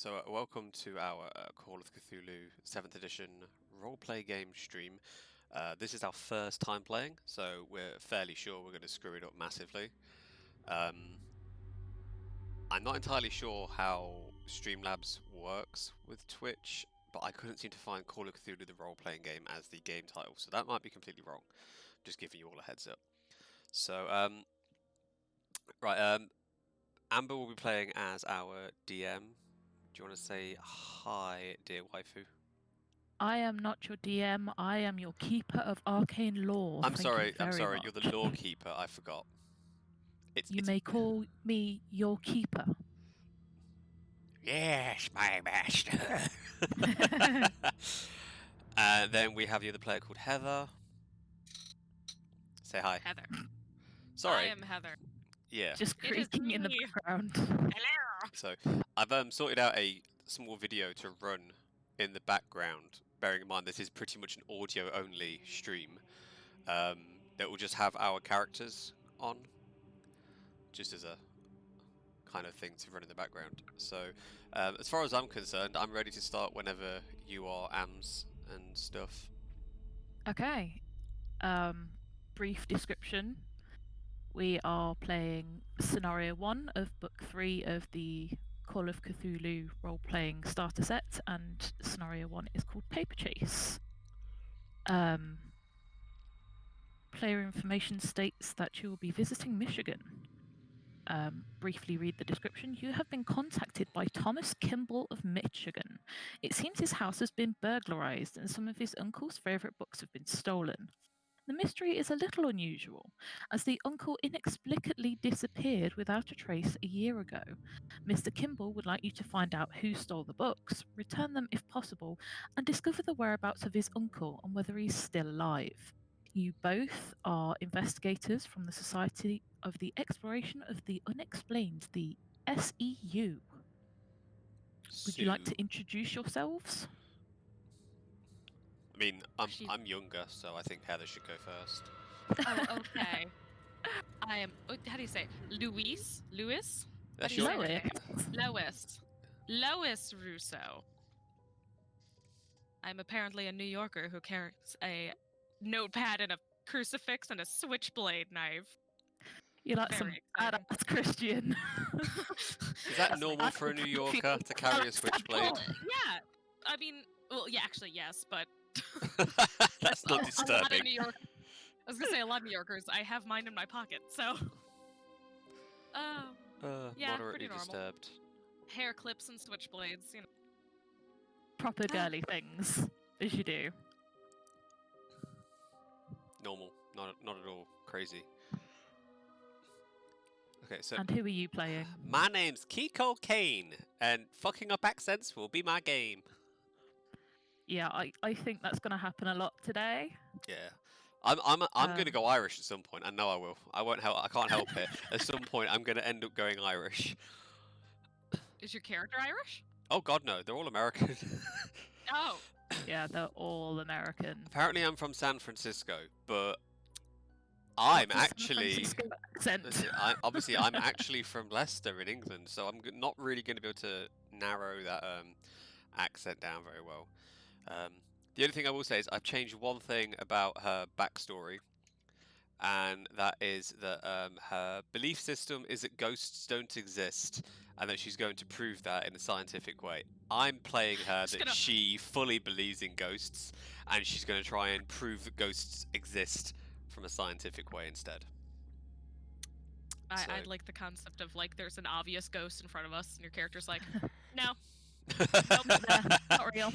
So, welcome to our Call of Cthulhu 7th edition roleplay game stream. This is our first time playing, so we're fairly sure we're going to screw it up massively. I'm not entirely sure how Streamlabs works with Twitch, but I couldn't seem to find Call of Cthulhu the role-playing game as the game title, so that might be completely wrong. Just giving you all a heads up. So, Amber will be playing as our DM. Do you want to say hi, dear waifu? I am not your DM. I am your keeper of arcane lore. I'm Thank sorry. you very much. You're the lore keeper. I forgot. You may call me your keeper. Yes, my master. Then we have the other player called Heather. Say hi. Heather. Sorry. I am Heather. Yeah. Just creaking in the background. Hello. So I've sorted out a small video to run in the background. Bearing in mind this is pretty much an audio-only stream. That will just have our characters on, just as a kind of thing to run in the background. So, as far as I'm concerned, I'm ready to start whenever you are, Ams and stuff. Okay. Brief description. We are playing Scenario 1 of Book 3 of the Call of Cthulhu role-playing starter set, and Scenario 1 is called Paper Chase. Player information states that you will be visiting Michigan. Briefly read the description. You have been contacted by Thomas Kimball of Michigan. It seems his house has been burglarized and some of his uncle's favorite books have been stolen. The mystery is a little unusual, as the uncle inexplicably disappeared without a trace a year ago. Mr. Kimball would like you to find out who stole the books, return them if possible, and discover the whereabouts of his uncle and whether he's still alive. You both are investigators from the Society of the Exploration of the Unexplained, the SEU. Would you like to introduce yourselves? I mean, I'm younger, so I think Heather should go first. Oh, okay. I am. How do you say? Louis? That's your Lois Russo. I'm apparently a New Yorker who carries a notepad and a crucifix and a switchblade knife. You're like some badass Christian. Is that normal for a New Yorker to carry a switchblade? Well, yeah. I mean, yeah, actually, yes, but that's not disturbing. A lot of New York. I was gonna say a lot of New Yorkers. I have mine in my pocket, so. Yeah, moderately pretty normal. disturbed. Hair clips and switchblades, you know. Proper girly things, as you do. Normal, not at all crazy. Okay, so. And who are you playing? My name's Kiko Kane, and fucking up accents will be my game. Yeah, I think that's going to happen a lot today. Yeah, I'm going to go Irish at some point. I know I will. I won't help. I can't help it. At some point, I'm going to end up going Irish. Is your character Irish? Oh God, no! They're all American. Oh. Yeah, they're all American. Apparently, I'm from San Francisco, but I'm actually. Obviously, I'm actually from Leicester in England, so I'm not really going to be able to narrow that accent down very well. The only thing I will say is I've changed one thing about her backstory, and that is that her belief system is that ghosts don't exist, and that she's going to prove that in a scientific way. I'm playing her that she fully believes in ghosts, and she's going to try and prove that ghosts exist from a scientific way instead. I'd like the concept of, like, there's an obvious ghost in front of us, and your character's like, no. Nope, not real.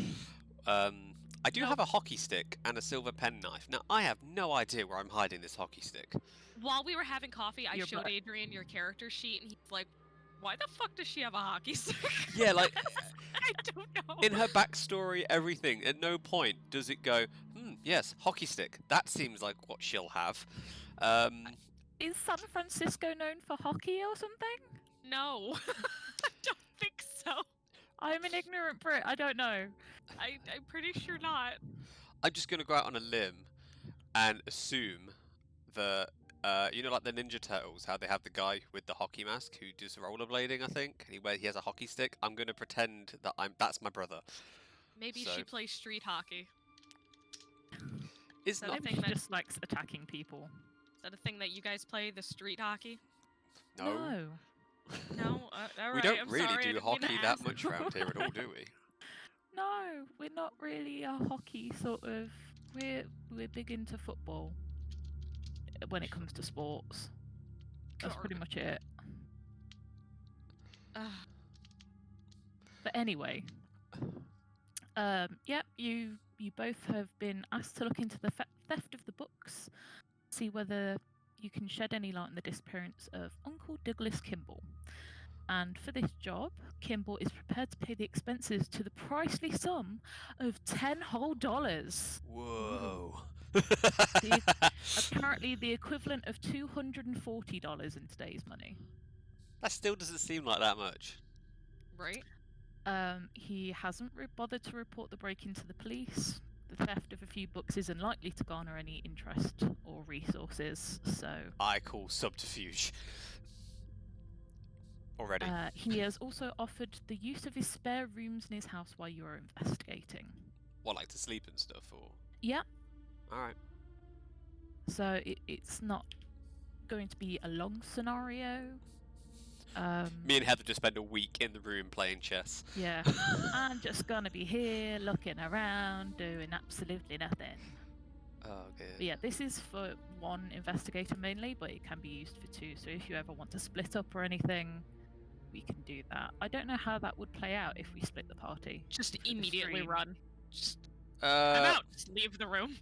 I do have a hockey stick and a silver penknife. Now, I have no idea where I'm hiding this hockey stick. While we were having coffee, I showed Adrian your character sheet, and he's like, why the fuck does she have a hockey stick? Yeah, like... I don't know. In her backstory, everything, at no point does it go, yes, hockey stick. That seems like what she'll have. Is San Francisco known for hockey or something? No. I don't think so. I'm an ignorant Brit. I don't know. I'm pretty sure not. I'm just going to go out on a limb and assume that you know, like the Ninja Turtles, how they have the guy with the hockey mask who does rollerblading, I think, and he has a hockey stick. I'm gonna pretend that that's my brother. Maybe So- she plays street hockey. It's So not. the Maybe she just likes attacking people. Is that a thing that you guys play, the street hockey? No. No? All We right, don't I'm really sorry, I do didn't mean to hockey that ask. much around here at all, do we? No, we're not really a hockey sort of. We're big into football when it comes to sports. That's pretty much it. But anyway, yep, you both have been asked to look into the theft of the books, see whether you can shed any light on the disappearance of Uncle Douglas Kimball. And for this job, Kimball is prepared to pay the expenses to the pricely sum of $10 whole. Whoa. Apparently the equivalent of $240 in today's money. That still doesn't seem like that much. Right? He hasn't bothered to report the break-in to the police. The theft of a few books is unlikely to garner any interest or resources, so... I call subterfuge. Already. He has also offered the use of his spare rooms in his house while you are investigating. What, like to sleep and stuff, or? Yeah. Alright. So it's not going to be a long scenario. Me and Heather just spend a week in the room playing chess. Yeah. I'm just gonna be here looking around, doing absolutely nothing. Oh, good. But yeah, this is for one investigator mainly, but it can be used for two. So if you ever want to split up or anything, we can do that. I don't know how that would play out if we split the party. Just for the immediately stream. run. Just, I'm out. Just leave the room.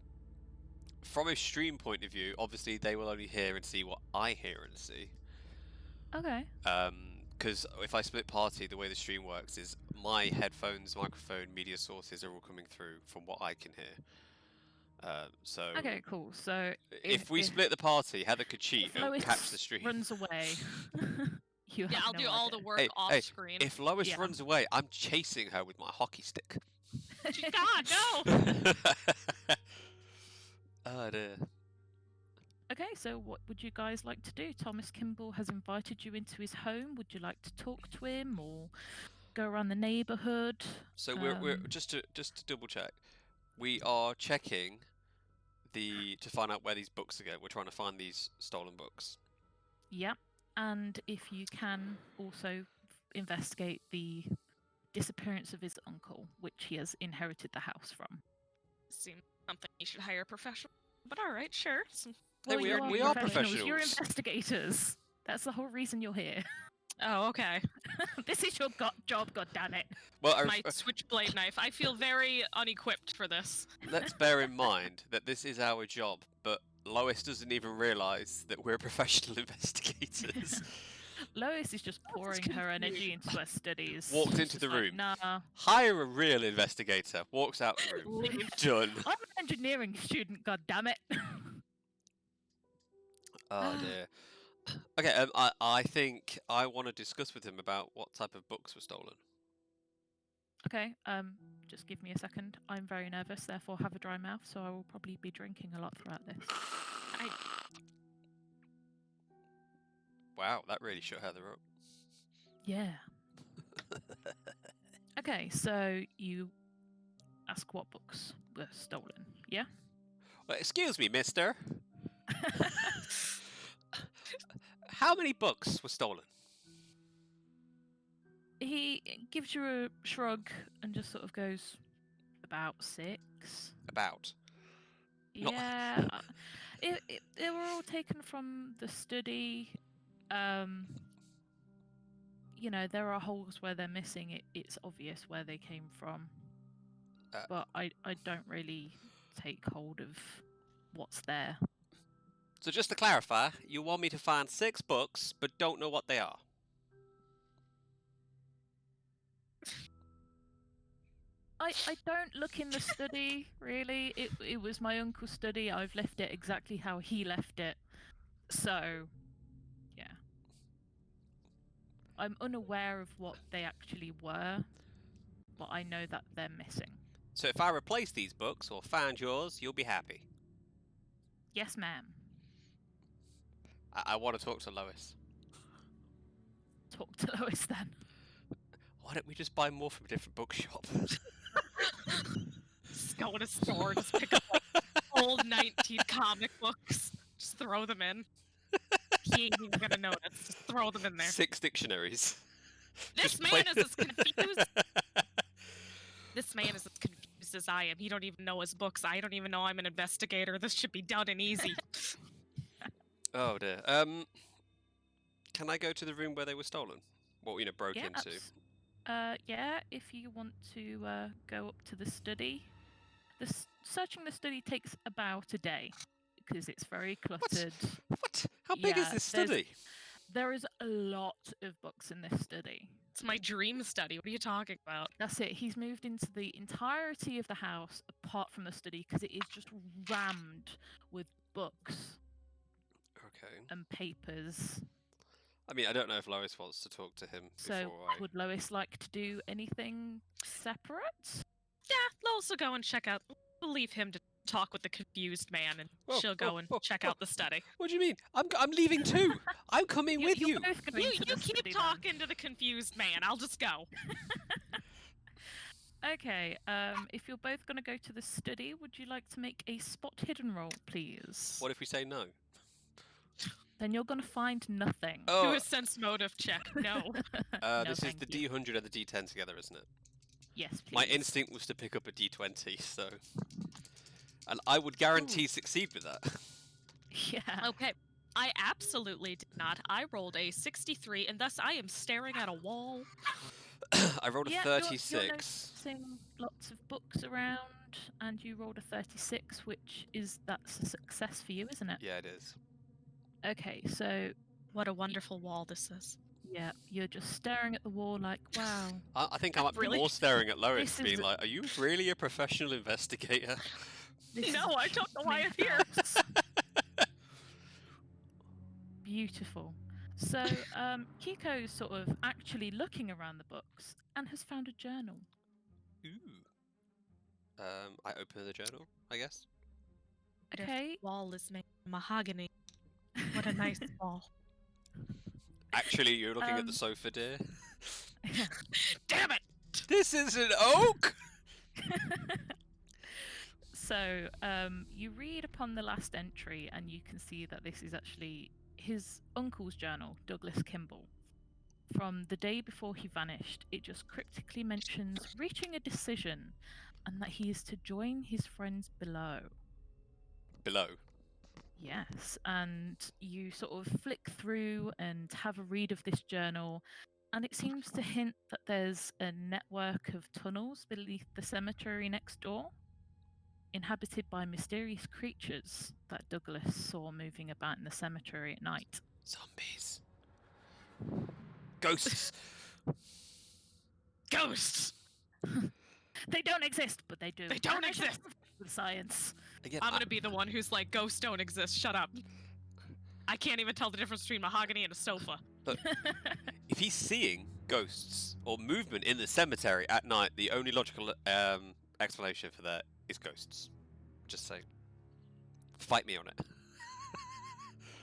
From a stream point of view, obviously they will only hear and see what I hear and see. Okay. Because if I split party, the way the stream works is my headphones, microphone, media sources are all coming through from what I can hear. So Okay, cool. So if we split the party, Heather could cheat if and Lois catch the stream. runs away, you Yeah, have I'll no do all idea. the work off Hey, screen. if Lois Yeah. runs away, I'm chasing her with my hockey stick. God, no! Oh dear. Okay, so what would you guys like to do? Thomas Kimball has invited you into his home. Would you like to talk to him or go around the neighbourhood? So we're just to double check. We are checking to find out where these books are going. We're trying to find these stolen books. Yeah, and if you can also investigate the disappearance of his uncle, which he has inherited the house from. Seems something you should hire a professional. But all right, sure. Hey, we you are You're professionals. investigators. That's the whole reason you're here. Oh, okay. This is your job, goddammit. Well, My switchblade knife. I feel very unequipped for this. let's bear in mind that this is our job, but Lois doesn't even realise that we're professional investigators. Lois is just pouring her energy into her studies. Walked She's into just the like, room. Nah, Hire a real investigator. Walks out the room. Leave. Done. I'm an engineering student, goddammit. Oh dear. Okay, I think I want to discuss with him about what type of books were stolen. Okay, just give me a second. I'm very nervous, therefore have a dry mouth, so I will probably be drinking a lot throughout this. Wow, that really shut Heather up. Yeah. Okay, so you ask what books were stolen, yeah? Well, excuse me, mister. How many books were stolen? He gives you a shrug and just sort of goes, about 6. About. Not- Yeah. They were all taken from the study. You know, there are holes where they're missing. It's obvious where they came from. But I don't really take hold of what's there. So just to clarify, you want me to find 6 books, but don't know what they are? I don't look in the study, really. It was my uncle's study. I've left it exactly how he left it. So, yeah. I'm unaware of what they actually were, but I know that they're missing. So if I replace these books or find yours, you'll be happy. Yes, ma'am. I want to talk to Lois. Talk to Lois then. Why don't we just buy more from a different bookshop? Just go in a store, just pick up like old 19 comic books, just throw them in. He ain't even gonna notice. Just throw them in there. 6 dictionaries. This man is as confused. This man is as confused as I am. He don't even know his books. I don't even know I'm an investigator. This should be done and easy. Oh dear. Can I go to the room where they were stolen? Well, broke into. Yeah, if you want to go up to the study. Searching the study takes about a day because it's very cluttered. What? How big is this study? There is a lot of books in this study. It's my dream study. What are you talking about? That's it. He's moved into the entirety of the house apart from the study because it is just rammed with books. Okay. And papers. I mean, I don't know if Lois wants to talk to him So, would Lois like to do anything separate? Yeah, Lois will go and check out. We'll leave him to talk with the confused man, and she'll go and check out the study. What do you mean? I'm leaving too. I'm coming with you. You keep talking to the confused man. I'll just go. Okay. If you're both going to go to the study, would you like to make a spot hidden roll, please? What if we say no? Then you're going to find nothing. Oh. Do a sense motive check. No. No, this is the you. D100 and the D10 together, isn't it? Yes, please. My instinct was to pick up a D20, so... And I would guarantee succeed with that. Yeah. Okay. I absolutely did not. I rolled a 63, and thus I am staring at a wall. I rolled a 36. You're noticing lots of books around, and you rolled a 36, which that's a success for you, isn't it? Yeah, it is. Okay, so... What a wonderful wall this is. Yeah, you're just staring at the wall like, wow. I think I might be more staring at Lois, being like, are you really a professional investigator? No, I don't know why I'm here. Beautiful. So, Kiko's sort of actually looking around the books and has found a journal. Ooh. I open the journal, I guess. Okay. The wall is made of mahogany. What a nice wall. Actually, you're looking at the sofa, dear. Damn it! This is an oak! So, you read upon the last entry and you can see that this is actually his uncle's journal, Douglas Kimball. From the day before he vanished, it just cryptically mentions reaching a decision and that he is to join his friends below. Below? Yes, and you sort of flick through and have a read of this journal, and it seems to hint that there's a network of tunnels beneath the cemetery next door, inhabited by mysterious creatures that Douglas saw moving about in the cemetery at night. Zombies. Ghosts. Ghosts! They don't exist, but they do. They don't exist! With science. Again, I'm gonna be the one who's like, ghosts don't exist, shut up. I can't even tell the difference between mahogany and a sofa. Look, if he's seeing ghosts or movement in the cemetery at night, the only logical explanation for that is ghosts. Just saying. Fight me on it.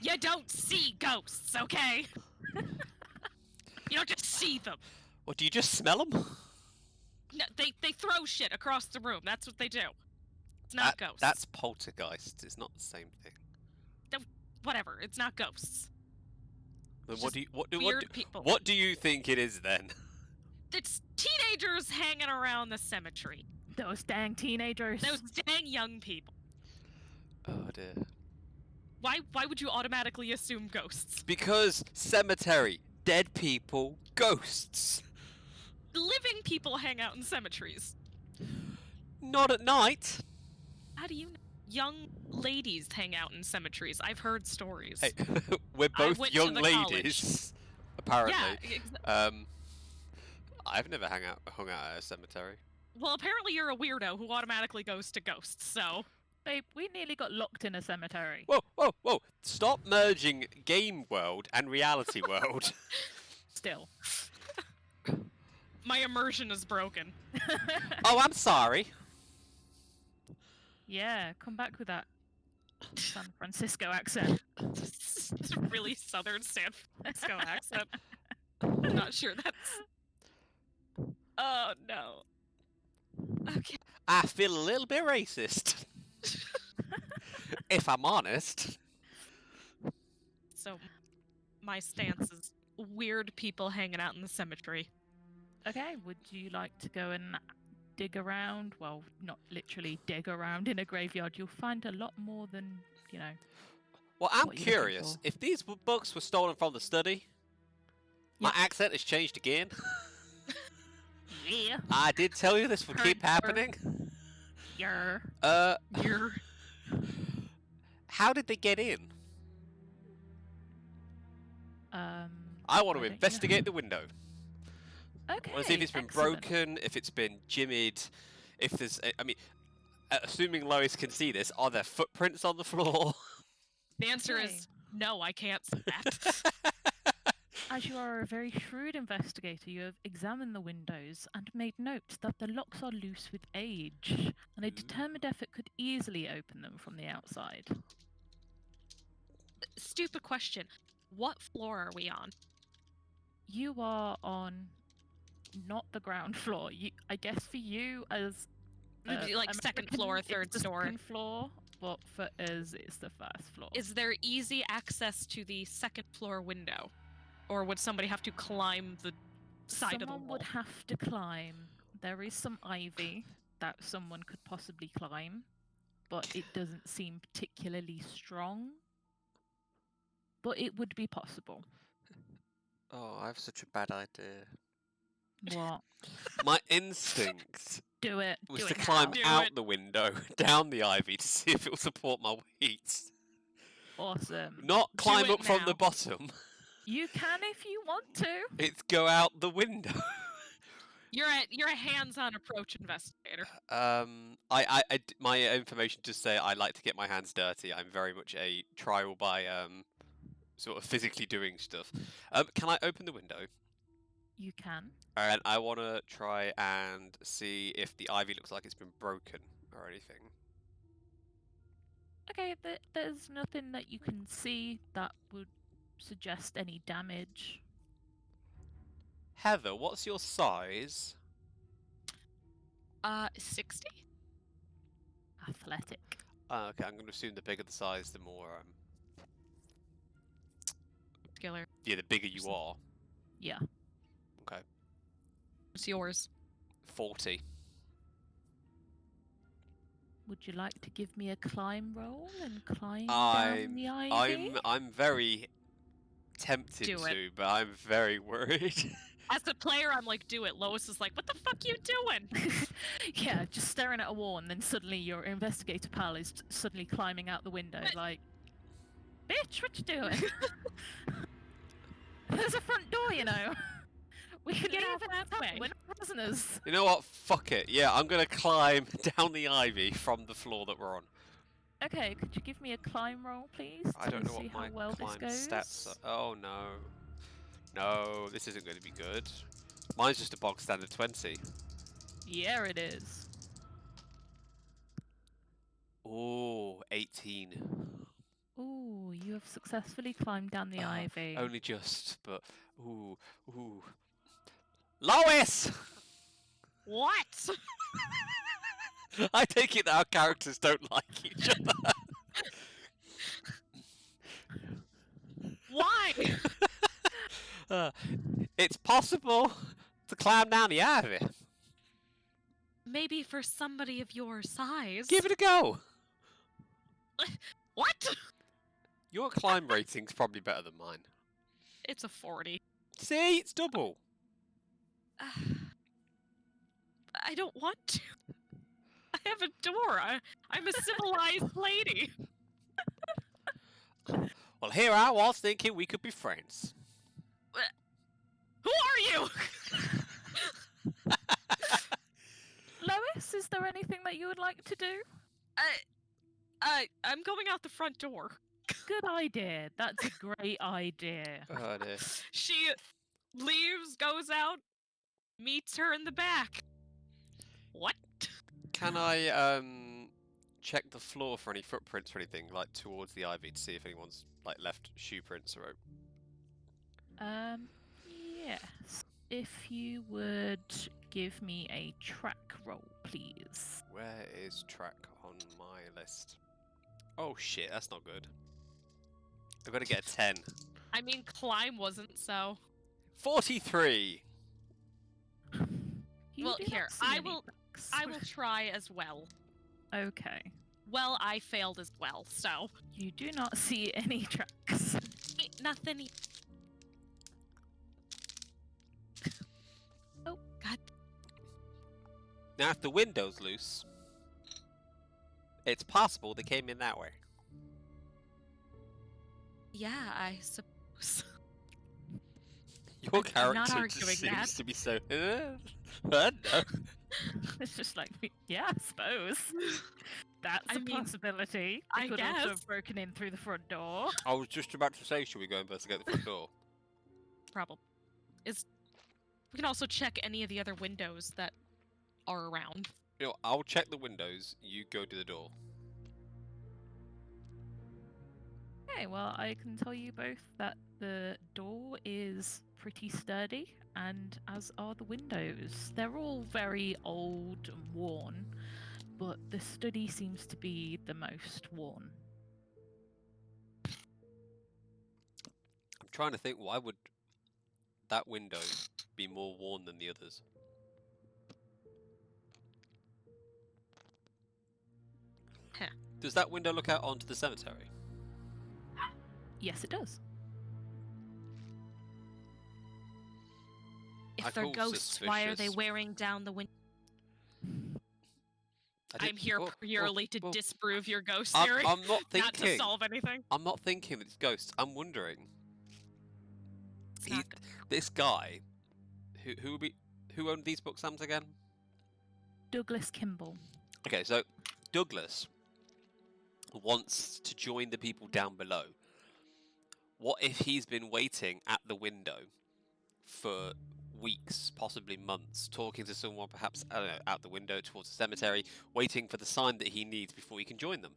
You don't see ghosts, okay? You don't just see them. Or do you just smell them? No, they throw shit across the room. That's what they do. It's not ghosts. That's poltergeist. It's not the same thing. Whatever. It's not ghosts. Then People. What do you think it is then? It's teenagers hanging around the cemetery. Those dang teenagers. Those dang young people. Oh dear. Why would you automatically assume ghosts? Because cemetery, dead people, ghosts. Living people hang out in cemeteries. Not at night. How do you know? Young ladies hang out in cemeteries. I've heard stories. Hey, we're both young ladies, college. apparently. Yeah, I've never hung out at a cemetery. well, apparently you're a weirdo who automatically goes to ghosts, so... Babe, we nearly got locked in a cemetery. Whoa, whoa, whoa! Stop merging game world and reality world. Still. My immersion is broken. Oh, I'm sorry. Yeah, come back with that San Francisco accent. really southern San Francisco accent. I'm not sure that's... Oh, no. Okay. I feel a little bit racist. If I'm honest. So, my stance is weird people hanging out in the cemetery. Okay, would you like to go and dig around? Well, not literally dig around in a graveyard. You'll find a lot more than, you know. Well, I'm What are you looking curious. for? If these books were stolen from the study, my accent has changed again. Yeah. I did tell you this would keep happening. Yer. You're... How did they get in? I want to investigate the window. Okay. I want to see if it's been excellent. broken, if it's been jimmied, if there's... I mean, assuming Lois can see this, are there footprints on the floor? The answer Okay. is no, I can't see that. As you are a very shrewd investigator, you have examined the windows and made note that the locks are loose with age, and a determined effort could easily open them from the outside. Stupid question. What floor are we on? You are on not the ground floor. I guess for you as Like second American, floor, it's third the story. second floor, but for us it's the first floor. Is there easy access to the second floor window? Or would somebody have to climb the side of the Someone wall? would have to climb. There is some ivy that someone could possibly climb, but it doesn't seem particularly strong. But it would be possible. Oh, I have such a bad idea. What? My instinct Do it. was Do to it climb now. out the window, down the ivy, to see if it will support my weight. Awesome. Not climb it up from the now. bottom. You can if you want to. It's go out the window. You're a hands-on approach investigator. My information just say I like to get my hands dirty. I'm very much a trial by sort of physically doing stuff. Can I open the window? You can. And I want to try and see if the ivy looks like it's been broken or anything. Okay, there's nothing that you can see that would suggest any damage. Heather, what's your size? 60? Athletic. Okay, I'm going to assume the bigger the size, the more Killer. yeah, the bigger you are. Yeah. Okay. What's yours? 40. Would you like to give me a climb roll and climb down the ivy? I'm very tempted Do to, but I'm very worried. As a player, I'm like, do it. Lois is like, what the fuck you doing? Yeah, just staring at a wall, and then suddenly your investigator pal is suddenly climbing out the window, like, bitch, what you doing? There's a front door, you know. We can Get leave out it that way. We're not prisoners. You know what? Fuck it. Yeah, I'm going to climb down the ivy from the floor that we're on. Okay, could you give me a climb roll, please? I don't know see what my how well climb this goes? stats are. Oh no. No, this isn't going to be good. Mine's just a bog standard 20. Yeah, it is. Oh, 18. Ooh, you have successfully climbed down the ivy. Only just, but ooh. Lois! What? I take it that our characters don't like each other. Why? It's possible to climb down the ivy. Maybe for somebody of your size. Give it a go. What? Your climb rating's probably better than mine. It's a 40. See, it's double. I don't want to. I have a door. I'm a civilized lady. Well, here I was thinking we could be friends. Who are you? Lois, is there anything that you would like to do? I'm going out the front door. Good idea. That's a great idea. Oh dear. She leaves, goes out, meets her in the back. What? Can I check the floor for any footprints or anything, like towards the ivy, to see if anyone's like left shoe prints or? Yes. If you would give me a track roll, please. Where is track on my list? Oh shit, that's not good. I've got to get a 10. I mean, climb wasn't so. 43. You Well, do here, not see I any will- tracks. I will try as well. Okay. Well, I failed as well, so You do not see any tracks. ain't nothing. Oh God! Now, if the window's loose, it's possible they came in that way. Yeah, I suppose. Your I'm character not just arguing seems that. to be so. No. It's just like, yeah, I suppose. That's I a mean, possibility. I They could also guess. have broken in through the front door. I was just about to say, should we go investigate the front door? Problem is, we can also check any of the other windows that are around. You know, I'll check the windows. You go to the door. Okay, well, I can tell you both that the door is pretty sturdy, and as are the windows. They're all very old and worn, but the study seems to be the most worn. I'm trying to think. Why would that window be more worn than the others? Huh. Does that window look out onto the cemetery? Yes, it does. If I they're feel ghosts, why are they suspicious. wearing down the window? I I'm here well, purely to well, disprove your ghost I'm, theory, I'm not not to thinking. solve anything. I'm not thinking that it's ghosts. I'm wondering. It's not good. This guy, who owned these books, Sams, again? Douglas Kimball. Okay, so Douglas wants to join the people down below. What if he's been waiting at the window for weeks, possibly months, talking to someone, perhaps, I don't know, out the window towards the cemetery, waiting for the sign that he needs before he can join them?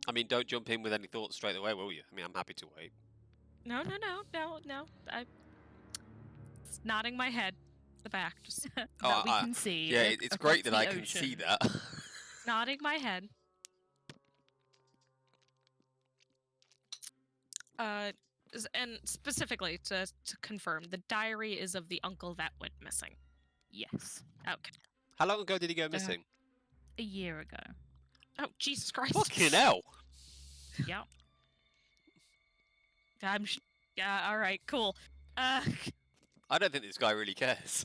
I mean, don't jump in with any thoughts straight away, will you? I mean, I'm happy to wait. No. I'm just nodding my head. The back, just That we can see. Yeah, it's across great that the I can see ocean. that. nodding my head. And specifically to confirm, the diary is of the uncle that went missing. Yes, Okay. How long ago did he go missing? a year ago. Oh, Jesus Christ. Fucking hell! Yep. Yeah, alright, cool. I don't think this guy really cares.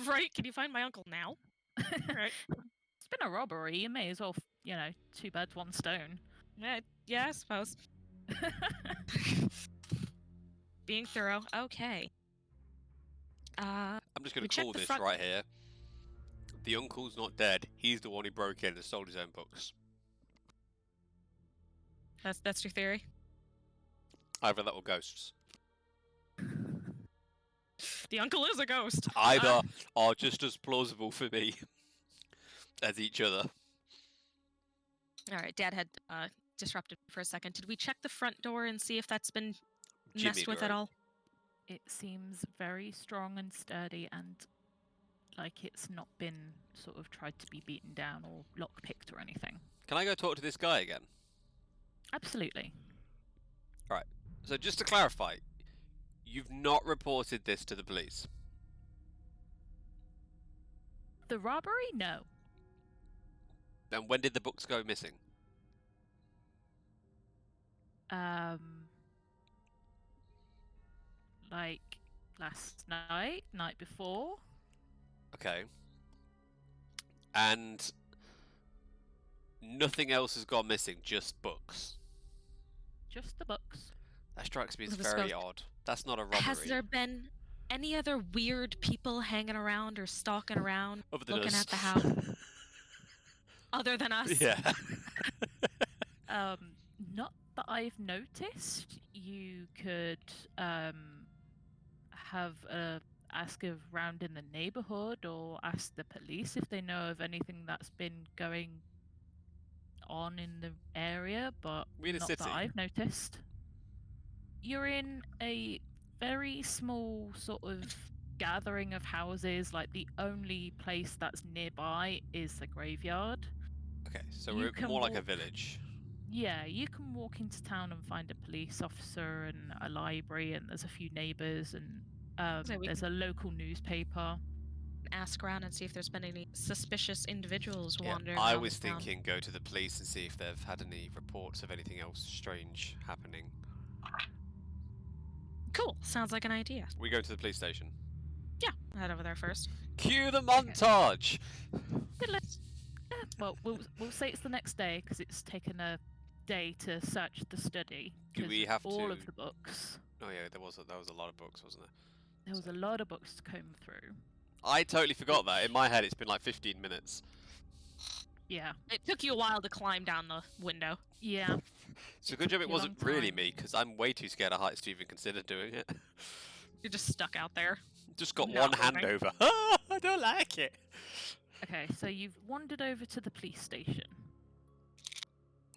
Right, can you find my uncle now? Right. It's been a robbery. You may as well, two birds, one stone. Yeah, I suppose. Being thorough. Okay. I'm just going We to check call the this front- right here. The uncle's not dead. He's the one who broke in and sold his own books. That's your theory? Either that or ghosts. The uncle is a ghost. Either are just as plausible for me as each other. Alright, Dad had disrupted for a second. Did we check the front door and see if that's been Jimmy messed with at drove. all? It seems very strong and sturdy, and like it's not been sort of tried to be beaten down or lockpicked or anything. Can I go talk to this guy again? Absolutely. So just to clarify, you've not reported this to the police? The robbery? No. Then when did the books go missing? Like last night before. Okay. And nothing else has gone missing, just books. Just the books. That strikes me as Let's very go. odd. That's not a robbery. Has there been any other weird people hanging around or stalking around Other than looking us. at the house other than us? Yeah. Not that I've noticed. You could have ask around in the neighborhood or ask the police if they know of anything that's been going on in the area, but We're in a not city. that I've noticed. You're in a very small sort of gathering of houses. Like, the only place that's nearby is the graveyard. Okay, so You we're can more like a walk- village. Yeah, you can walk into town and find a police officer and a library, and there's a few neighbors, and So we there's a local newspaper. ask around and see if there's been any suspicious individuals Yeah, wandering I around was the town. thinking go to the police and see if they've had any reports of anything else strange happening. Cool. Sounds like an idea. We go to the police station. Yeah, head over there first. Cue the montage! Well, we'll say it's the next day because it's taken a day to search the study. Do 'cause we have all to- of the books? Oh yeah, there was a lot of books, wasn't there? There was a lot of books to comb through. I totally forgot that. In my head, it's been like 15 minutes. Yeah, It took you a while to climb down the window. yeah. So good job it took you a wasn't long really time. me, because I'm way too scared of heights to even consider doing it. You're just stuck out there. Just got Not one hand moving. over. Ah, I don't like it. Okay, so you've wandered over to the police station.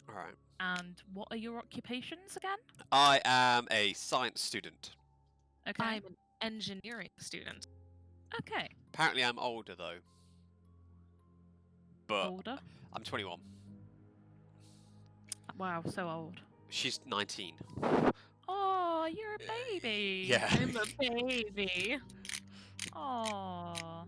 Alright. And what are your occupations again? I am a science student. Okay. I'm an engineering student. Okay. Apparently I'm older though. But Older. I'm 21. Wow, so old. She's 19. Oh, you're a baby. Yeah. I'm a baby. Oh.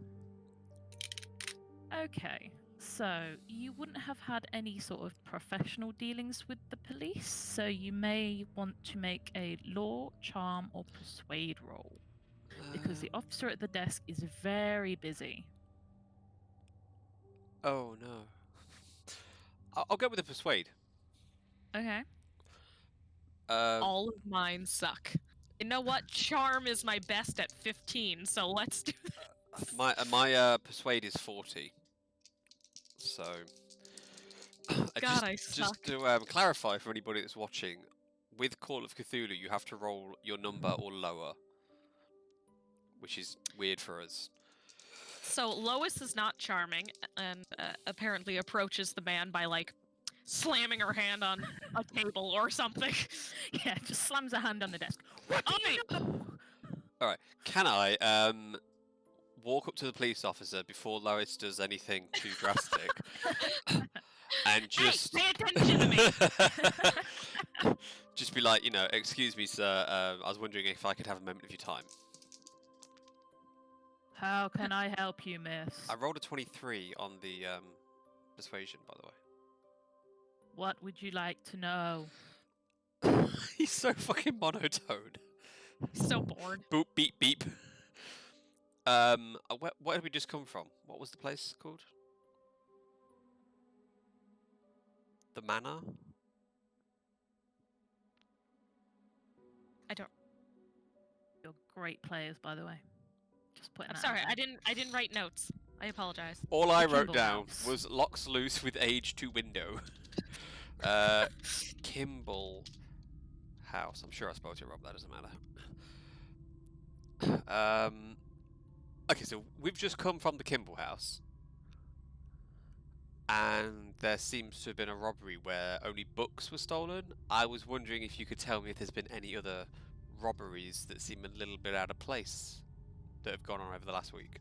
Okay. So you wouldn't have had any sort of professional dealings with the police, so you may want to make a law, charm, or persuade roll. Because the officer at the desk is very busy. Oh no. I'll go with the persuade. Okay. All of mine suck. You know what? Charm is my best at 15, so let's do that. My persuade is 40. So God, I just suck. to clarify for anybody that's watching, with Call of Cthulhu you have to roll your number or lower, which is weird for us. So Lois is not charming, and apparently approaches the man by like slamming her hand on a table or something. Yeah, just slams a hand on the desk. What do you know? All right, can I walk up to the police officer before Lois does anything too drastic, and just Hey, pay attention to me. just be like, excuse me, sir. I was wondering if I could have a moment of your time. How can I help you, miss? I rolled a 23 on the persuasion, by the way. What would you like to know? He's so fucking monotone. So bored. Boop, beep, beep. Where did we just come from? What was the place called? The Manor? I don't. You're great players, by the way. Just putting I'm that sorry. out there. I didn't write notes. I apologize. All I The wrote Kimball down House. was locks loose with age to window. Kimball House. I'm sure I spelled it wrong, but that doesn't matter. Okay, so we've just come from the Kimball House. And there seems to have been a robbery where only books were stolen. I was wondering if you could tell me if there's been any other robberies that seem a little bit out of place that have gone on over the last week.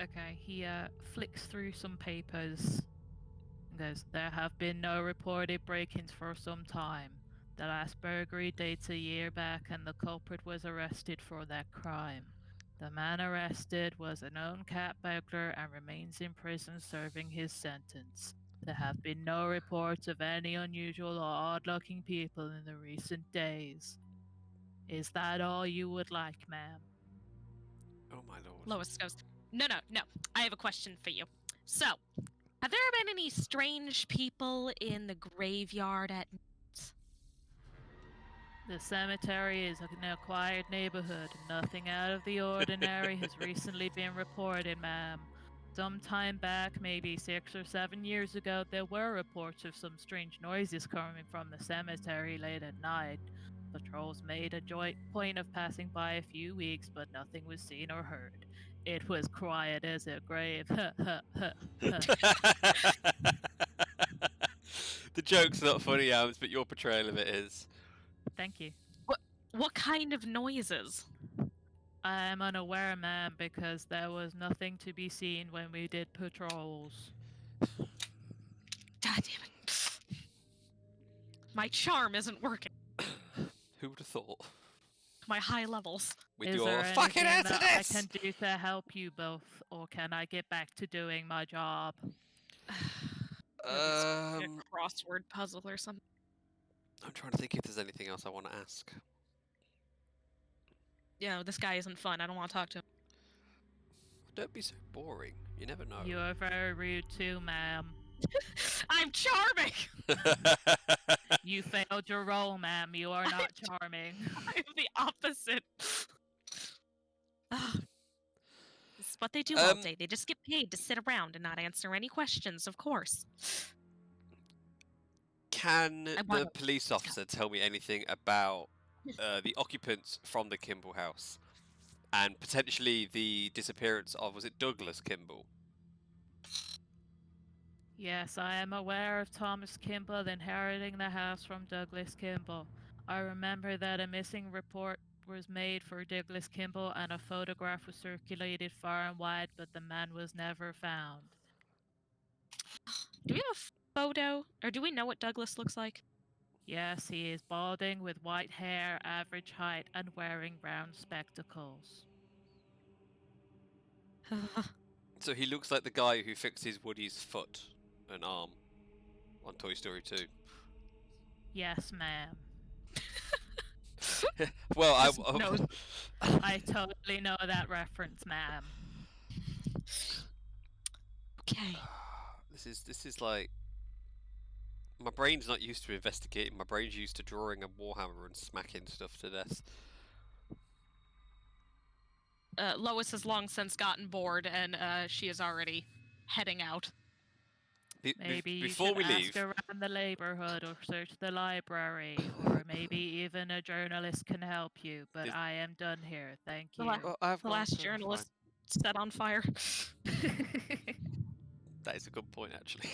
Okay, he flicks through some papers and goes, "There have been no reported break-ins for some time. The last burglary dates a year back and the culprit was arrested for that crime. The man arrested was a known cat burglar and remains in prison serving his sentence. There have been no reports of any unusual or odd-looking people in the recent days. Is that all you would like, ma'am?" Oh my lord. Lois goes, No. I have a question for you. So, have there been any strange people in the graveyard at night? The cemetery is an acquired neighborhood. Nothing out of the ordinary has recently been reported, ma'am. Some time back, maybe 6 or 7 years ago, there were reports of some strange noises coming from the cemetery late at night. patrols made a joint point of passing by a few weeks, but nothing was seen or heard. It was quiet as a grave. The joke's not funny, Ams, but your portrayal of it is. Thank you. What kind of noises? I am unaware, ma'am, because there was nothing to be seen when we did patrols. God damn it. My charm isn't working. Who would have thought? My high levels. With Is your there fucking anything answer that I this! can do to help you both, or can I get back to doing my job? A crossword puzzle or something. I'm trying to think if there's anything else I want to ask. This guy isn't fun. I don't want to talk to him. Don't be so boring. You never know. You are very rude too, ma'am. I'm charming! You failed your role, ma'am. You are not charming. I'm the opposite. This is what they do all day. They just get paid to sit around and not answer any questions, of course. Can the police officer tell me anything about the occupants from the Kimball house? And potentially the disappearance of, was it Douglas Kimball? Yes, I am aware of Thomas Kimball inheriting the house from Douglas Kimball. I remember that a missing report was made for Douglas Kimball and a photograph was circulated far and wide, but the man was never found. Do we have a photo? Or do we know what Douglas looks like? Yes, he is balding with white hair, average height, and wearing brown spectacles. So he looks like the guy who fixes Woody's foot and arm on Toy Story 2. Yes, ma'am. Well, I totally know that reference, ma'am. Okay. This is like, my brain's not used to investigating. My brain's used to drawing a warhammer and smacking stuff to death. Lois has long since gotten bored, and she is already heading out. Maybe before you should we leave, ask around the neighborhood or search the library, or maybe even a journalist can help you. But I am done here. Thank you. The last journalist set on fire. That is a good point, actually.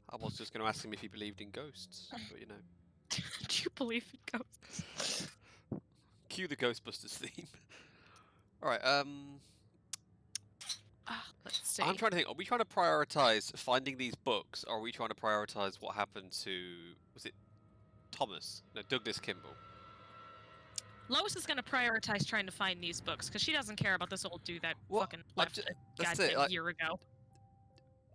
I was just going to ask him if he believed in ghosts, but you know. Do you believe in ghosts? Cue the Ghostbusters theme. Alright, let's see. I'm trying to think, are we trying to prioritise finding these books, or are we trying to prioritise what happened to, was it Thomas? No, Douglas Kimball. Lois is going to prioritize trying to find these books, because she doesn't care about this old dude that fucking left a goddamn year ago.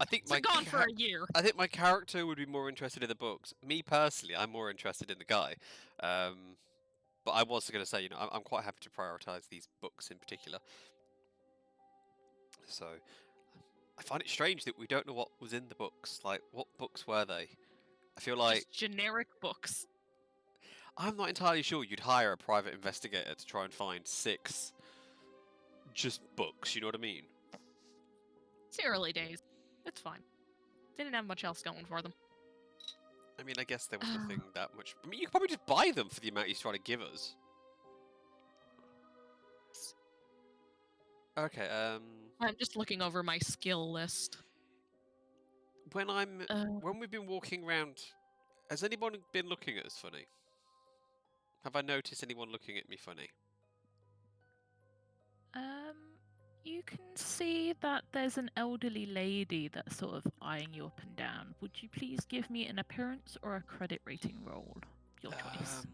I think it's been gone for a year. I think my character would be more interested in the books. Me personally, I'm more interested in the guy. But I was going to say, you know, I'm quite happy to prioritise these books in particular. So, I find it strange that we don't know what was in the books. Like, what books were they? I feel like... Just generic books. I'm not entirely sure you'd hire a private investigator to try and find 6 just books, you know what I mean? It's the early days. It's fine. Didn't have much else going for them. I mean, I guess there was nothing that much... I mean, you could probably just buy them for the amount he's trying to give us. Okay, I'm just looking over my skill list. When we've been walking around, has anyone been looking at us funny? Have I noticed anyone looking at me funny? You can see that there's an elderly lady that's sort of eyeing you up and down. Would you please give me an appearance or a credit rating roll? Your choice.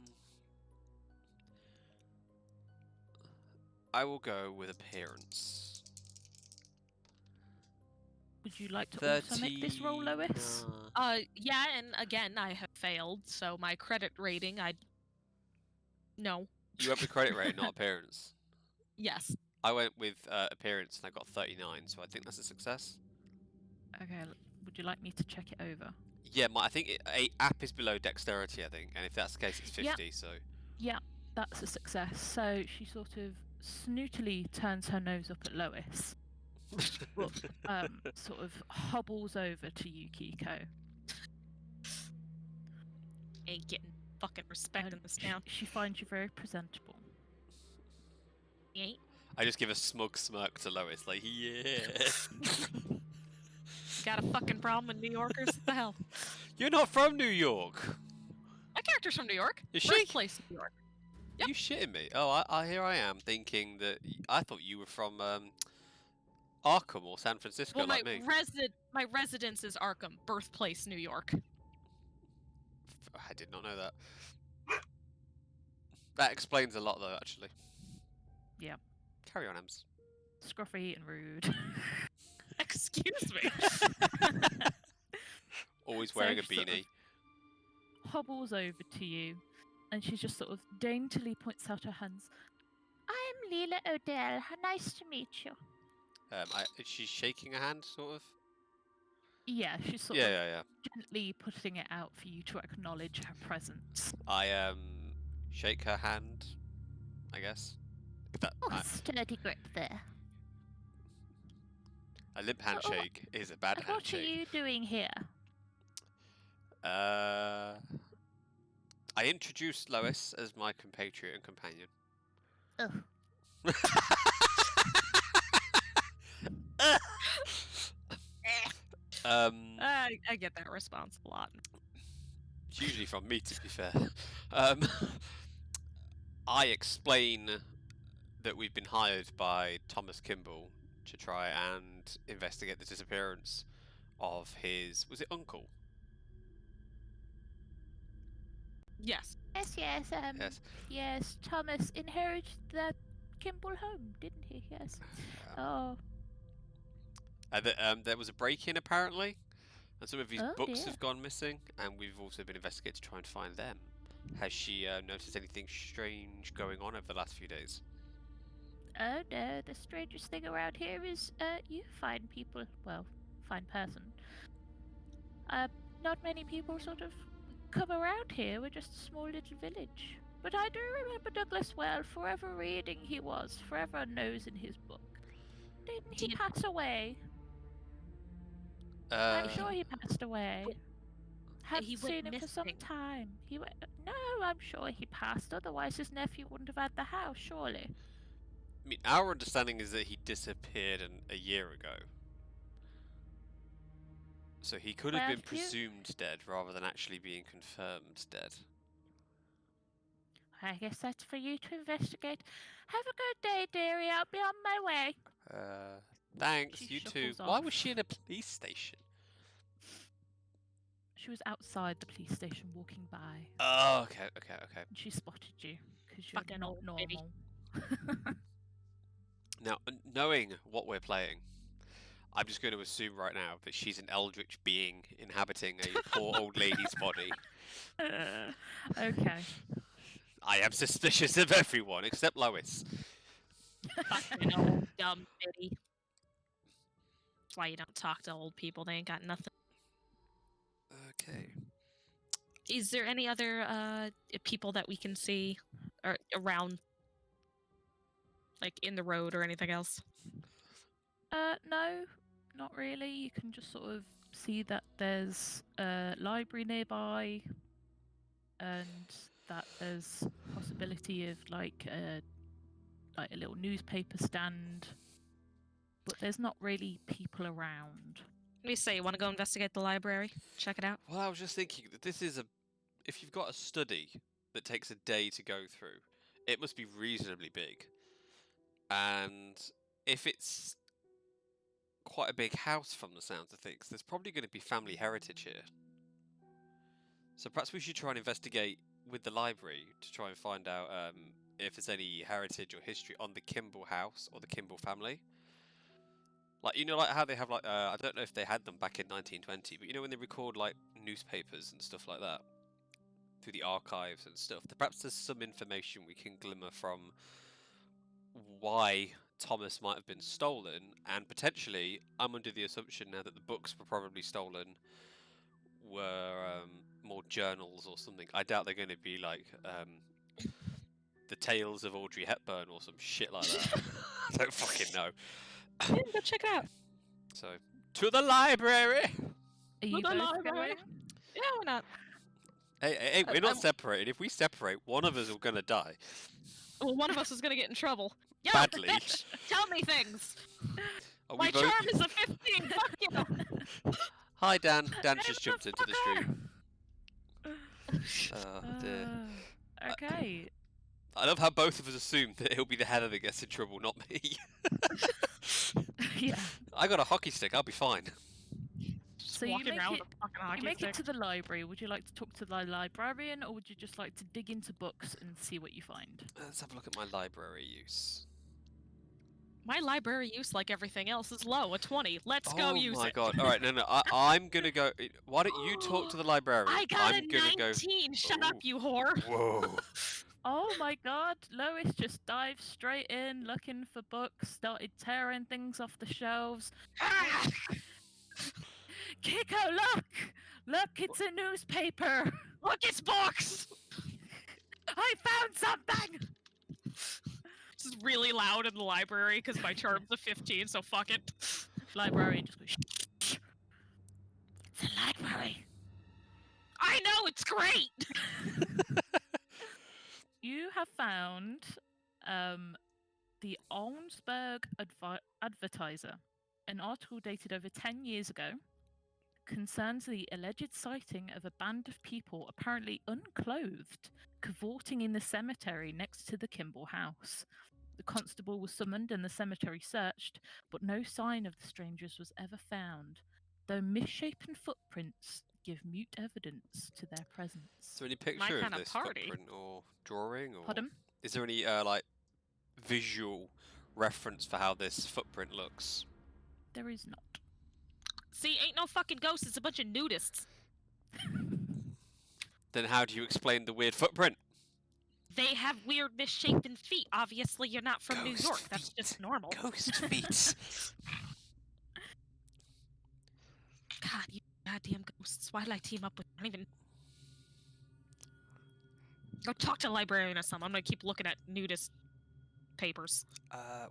I will go with appearance. Would you like to also make this roll, Lois? Yeah, and again, I have failed, so my credit rating, No. You went with credit rating, not appearance? Yes. I went with appearance and I got 39, so I think that's a success. Okay, would you like me to check it over? Yeah, I think app is below dexterity, I think, and if that's the case, it's 50, so... Yeah, that's a success. So she sort of snootily turns her nose up at Lois, but sort of hobbles over to Yukiko. ain't getting fucking respect in this town. She finds you very presentable. He ain't. I just give a smug smirk to Lois, like, yeah. Got a fucking problem with New Yorkers? What the hell? You're not from New York. My character's from New York. Is she? Birthplace New York. Yep. You shitting me? Oh, here I am thinking that I thought you were from Arkham or San Francisco, Well, like me. my residence is Arkham, birthplace New York. I did not know that. That explains a lot, though, actually. Yeah. Carry on, Ems. Scruffy and rude. Excuse me. Always wearing a she sort of beanie. hobbles over to you, and she just sort of daintily points out her hands. I'm Leela Odell. How nice to meet you. Is she shaking a hand, sort of? Yeah, she's sort Yeah, of yeah, yeah. gently putting it out for you to acknowledge her presence. I shake her hand, I guess. Sturdy grip there. A limp handshake is a bad handshake. What are you doing here? I introduced Lois as my compatriot and companion. Oh. I get that response a lot. It's usually from me, to be fair. I explain that we've been hired by Thomas Kimball to try and investigate the disappearance of his... Was it uncle? Yes. Yes. Yes. Thomas inherited the Kimball home, didn't he? Yes. Oh. There was a break-in, apparently, and some of his books dear. have gone missing, and we've also been investigating to try and find them. Has she noticed anything strange going on over the last few days? Oh no, the strangest thing around here is you fine people, well, fine person. Not many people sort of come around here. We're just a small little village. But I do remember Douglas well, forever reading he was, forever knows in his book. Didn't he pass away? I'm sure he passed away. Haven't seen him for some time. No, I'm sure he passed, otherwise his nephew wouldn't have had the house, surely. I mean, our understanding is that he disappeared a year ago. So he could have been presumed dead rather than actually being confirmed dead. I guess that's for you to investigate. Have a good day, dearie. I'll be on my way. Thanks, She you too. shuffles Why off. was she in a police station? She was outside the police station walking by. Oh, okay. And she spotted you, because you're Fucking not old normal. baby. Now, knowing what we're playing, I'm just going to assume right now that she's an eldritch being inhabiting a poor old lady's body. Okay. I am suspicious of everyone except Lois. Fucking old dumb bitty. That's why you don't talk to old people. They ain't got nothing. Okay. Is there any other people that we can see or around, like in the road or anything else? No, not really. You can just sort of see that there's a library nearby, and that there's possibility of like a little newspaper stand, but there's not really people around. Let me say, you want to go investigate the library? Check it out? Well, I was just thinking that this is if you've got a study that takes a day to go through, it must be reasonably big. And if it's quite a big house from the sounds of things, there's probably going to be family heritage here. So perhaps we should try and investigate with the library to try and find out if there's any heritage or history on the Kimball house or the Kimball family. Like, you know, like how they have, like, I don't know if they had them back in 1920, but you know when they record, like, newspapers and stuff like that through the archives and stuff, perhaps there's some information we can glimmer from why Thomas might have been stolen, and potentially, I'm under the assumption now that the books were probably stolen were more journals or something. I doubt they're going to be, like, the Tales of Audrey Hepburn or some shit like that. I don't fucking know. Yeah, go check it out. So, to the library! Are you the both library. going? Yeah, why not? Hey, we're not separated. If we separate, one of us is gonna die. Well, one of us is gonna get in trouble. Yo, Badly. bitch! Tell me things! Are My we both... charm is a 15, fuck you! Hi, Dan. Dan Hey, just jumped into the stream. Oh, dear. Okay. I love how both of us assume that he'll be the head that gets in trouble, not me. Yeah. I got a hockey stick, I'll be fine. Just So you walking make around it- with a fucking hockey You make stick. it to the library. Would you like to talk to the librarian, or would you just like to dig into books and see what you find? Let's have a look at my library use. My library use, like everything else, is low, a 20. Let's go use Oh my it. god. Alright, no, I'm gonna go... Why don't you talk to the librarian? I got I'm a gonna 19! go... Shut up, you whore! Whoa. Oh my god, Lois just dived straight in looking for books, started tearing things off the shelves. Ah! Kiko, look! Look, it's a newspaper! Look, it's books! I found something! This is really loud in the library because my charm's a 15, so fuck it. Librarian just goes, shh. It's a library. I know, it's great! You have found the Olmsberg Advertiser, an article dated over 10 years ago, concerns the alleged sighting of a band of people apparently unclothed cavorting in the cemetery next to the Kimball house. The constable was summoned and the cemetery searched, but no sign of the strangers was ever found, though misshapen footprints give mute evidence to their presence. Is there any picture of kind of this party. footprint or drawing? Or... Pardon? Is there any, like, visual reference for how this footprint looks? There is not. See, ain't no fucking ghosts, it's a bunch of nudists. Then how do you explain the weird footprint? They have weird misshapen feet. Obviously, you're not from New Ghost York. That's feet. just normal. Ghost feet. God, you goddamn ghosts. Why did I team up with... I don't even... Go talk to the librarian or something. I'm gonna keep looking at nudist papers.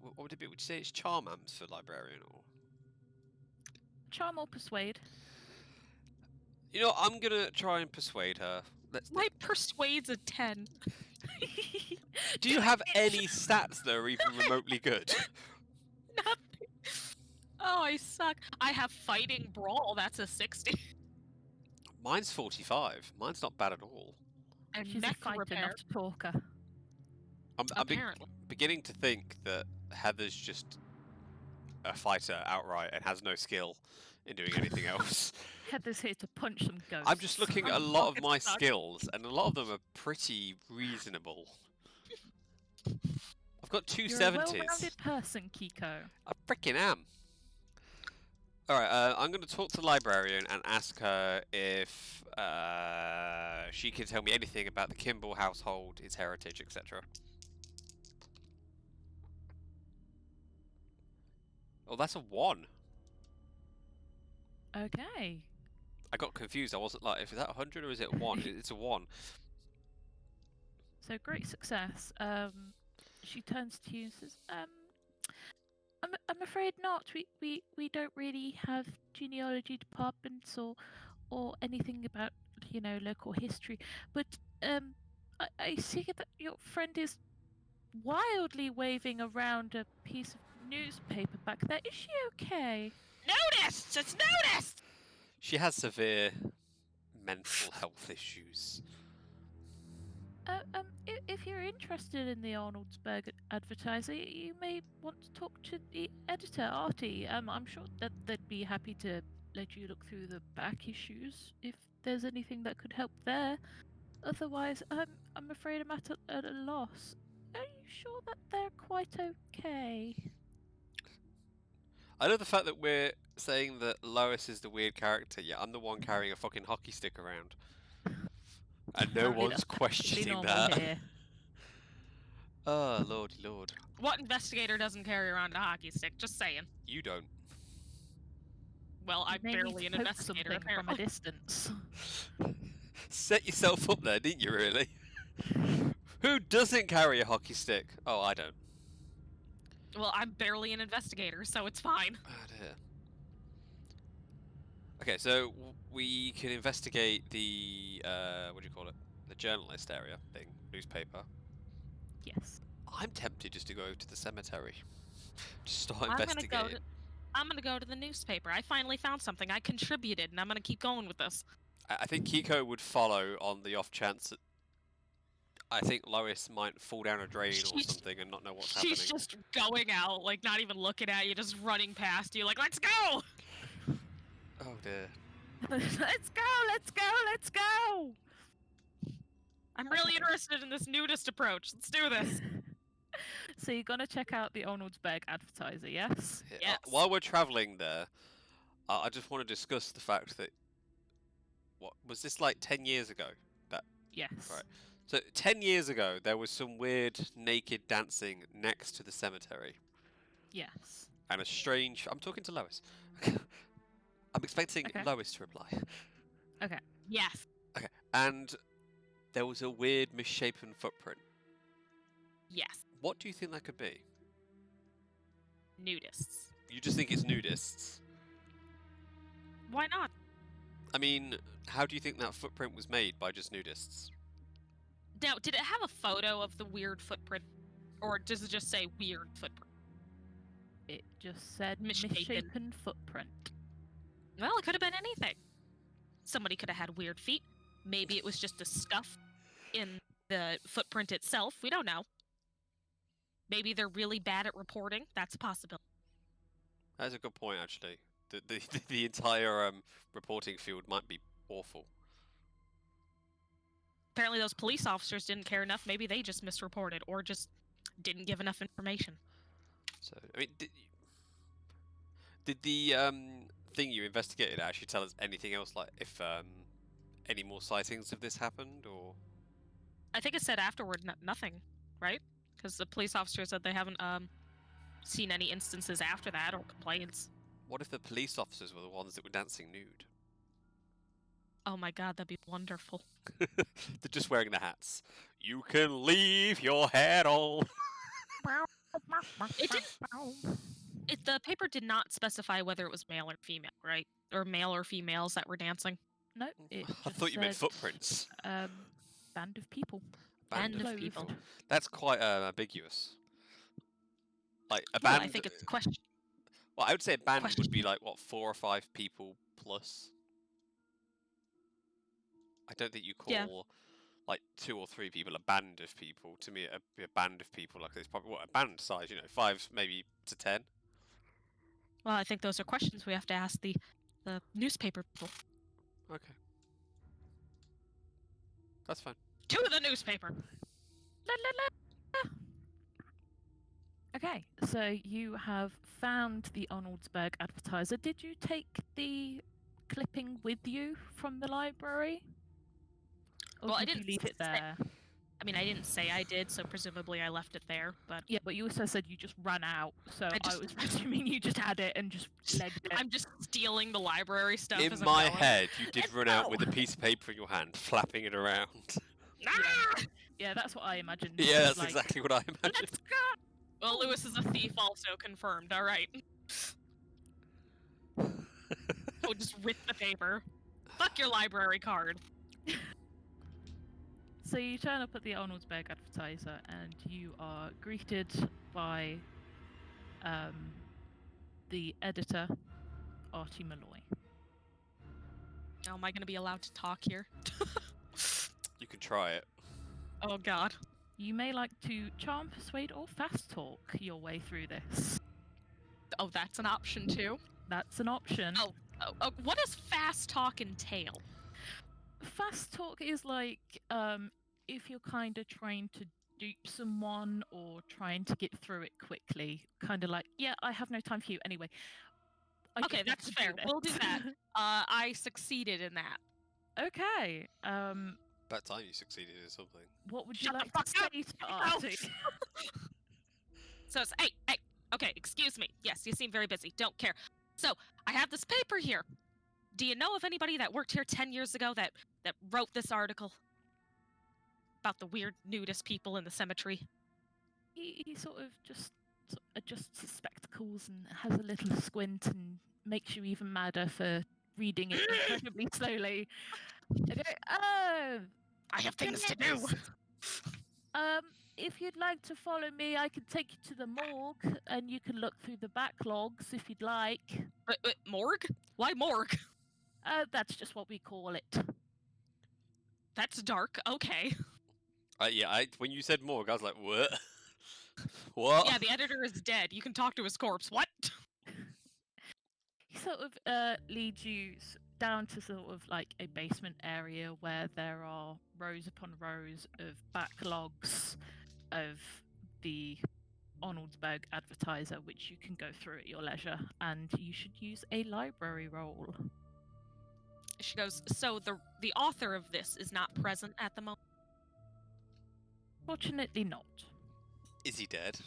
What would it be? Would you say it's Charmams for librarian or? Charm or persuade? You know, I'm gonna try and persuade her. Let's. My persuade's a 10. Do you have any stats that are even remotely good? Nothing. Oh, I suck. I have fighting brawl. That's a 60. Mine's 45. Mine's not bad at all. And She's a mech fighter, repair. not a talker. I'm Apparently. beginning to think that Heather's just a fighter outright and has no skill in doing anything else. Heather's here to punch some ghosts. I'm just looking at a I'm lot of fucking my stuck. skills, and a lot of them are pretty reasonable. I've got two You're 70s. a well-rounded person, Kiko. I freaking am. Alright, I'm going to talk to the librarian and ask her if she can tell me anything about the Kimball household, its heritage, etc. Oh, that's a 1. Okay. I got confused. I wasn't like, is that 100 or is it 1? It's a 1. So great success. She turns to you and says, I'm afraid not. We don't really have genealogy departments or anything about, you know, local history. But I see that your friend is wildly waving around a piece of newspaper back there. Is she okay? Noticed! It's noticed! She has severe mental health issues. If you're interested in the Arnoldsberg Advertiser, you may want to talk to the editor, Artie. I'm sure that they'd be happy to let you look through the back issues if there's anything that could help there. Otherwise, I'm afraid I'm at a loss. Are you sure that they're quite okay? I know the fact that we're saying that Lois is the weird character, yet I'm the one carrying a fucking hockey stick around. And no Apparently one's that's perfectly questioning normal that. here. Oh, lordy lord. What investigator doesn't carry around a hockey stick? Just saying. You don't. Well, I'm You may need barely to an poke investigator, something from a apparently. distance. Set yourself up there, didn't you, really? Who doesn't carry a hockey stick? Oh, I don't. Well, I'm barely an investigator, so it's fine. Oh, dear. Okay, so we can investigate the what do you call it? The journalist area thing, newspaper. Yes. I'm tempted just to go to the cemetery. Just start I'm investigating. gonna go to the newspaper. I finally found something. I contributed, and I'm gonna keep going with this. I think Kiko would follow on the off chance that I think Lois might fall down a drain or She's- something and not know what's She's happening. just going out, like not even looking at you, just running past you, like, let's go! Oh dear. Let's go! Let's go! Let's go! I'm really interested in this nudist approach. Let's do this. So you're gonna check out the Arnoldsberg advertiser, yes? Yeah, Yes. while we're travelling there, I just want to discuss the fact that what was this like 10 years ago? Yes. Right. So 10 years ago, there was some weird naked dancing next to the cemetery, Yes. and a strange. I'm talking to Lois. I'm expecting Okay. Lois to reply. Yes. Okay. And there was a weird misshapen footprint. Yes. What do you think that could be? Nudists. You just think it's nudists? Why not? I mean, how do you think that footprint was made by just nudists? Now, did it have a photo of the weird footprint? Or does it just say weird footprint? It just said Misshapen. misshapen footprint. Well, it could have been anything. Somebody could have had weird feet. Maybe it was just the scuff in the footprint itself. We don't know. Maybe they're really bad at reporting. That's a possibility. That's a good point, actually. The entire reporting field might be awful. Apparently, those police officers didn't care enough. Maybe they just misreported or just didn't give enough information. So, I mean, did the thing you investigated actually tell us anything else, like if any more sightings of this happened, or? I think it said afterward nothing, right? Because the police officer said they haven't seen any instances after that or complaints. What if the police officers were the ones that were dancing nude? Oh my god, that'd be wonderful. They're just wearing the hats. You can leave your hat on. It didn't. The paper did not specify whether it was male or female, right? Or male or females that were dancing. No, it I just thought you meant said, footprints. Band of people. Band of Clothed. people. That's quite ambiguous. Like a Well, band. I think it's a question. Well, I would say a band Question. would be like what, 4 or 5 people plus. I don't think you call Yeah. like 2 or 3 people a band of people. To me, a band of people like it's probably what a band size. 5 maybe to 10. Well, I think those are questions we have to ask the newspaper people. Okay, that's fine. To the newspaper. La, la, la. Okay, so you have found the Arnoldsberg advertiser. Did you take the clipping with you from the library? Or Well, I did you didn't leave it say- there? I mean, I didn't say I did, so presumably I left it there. But Yeah, but you also said you just ran out, so I, just- was presuming you just had it and just legged it. I'm just stealing the library stuff. In as I'm my going. head, you did Let's run out go. with a piece of paper in your hand, flapping it around. Ah! Yeah, that's what I imagined. Yeah, that's like, exactly what I imagined. Let's go. Well, Lewis is a thief, also confirmed. All right. Oh, just rip the paper. Fuck your library card. So you turn up at the Arnoldsberg advertiser and you are greeted by the editor, Artie Malloy. Oh, am I going to be allowed to talk here? You can try it. Oh, God. You may like to charm, persuade, or fast talk your way through this. Oh, that's an option, too. That's an option. Oh, what does fast talk entail? Fast talk is like if you're kind of trying to dupe someone or trying to get through it quickly. Kind of like, yeah, I have no time for you anyway. Okay, get that's to fair. We'll do this." that. I succeeded in that. Okay. About time you succeeded in something. What would you Shut the like fuck to up! say to Oh. Artie? So it's, hey, okay, excuse me. Yes, you seem very busy. Don't care. So, I have this paper here. Do you know of anybody that worked here 10 years ago that wrote this article? About the weird nudist people in the cemetery? He sort of just adjusts his spectacles and has a little squint and makes you even madder for reading it incredibly slowly. Okay, I have things to do. yes. If you'd like to follow me, I can take you to the morgue, and you can look through the backlogs if you'd like. Morgue? Why morgue? That's just what we call it. That's dark. Okay. Yeah, when you said morgue, I was like, what? What? Yeah, the editor is dead. You can talk to his corpse. What? He sort of leads you down to sort of like a basement area where there are rows upon rows of backlogs of the Arnoldsberg Advertiser, which you can go through at your leisure, and you should use a library roll. She goes, so the author of this is not present at the moment? Fortunately not. Is he dead?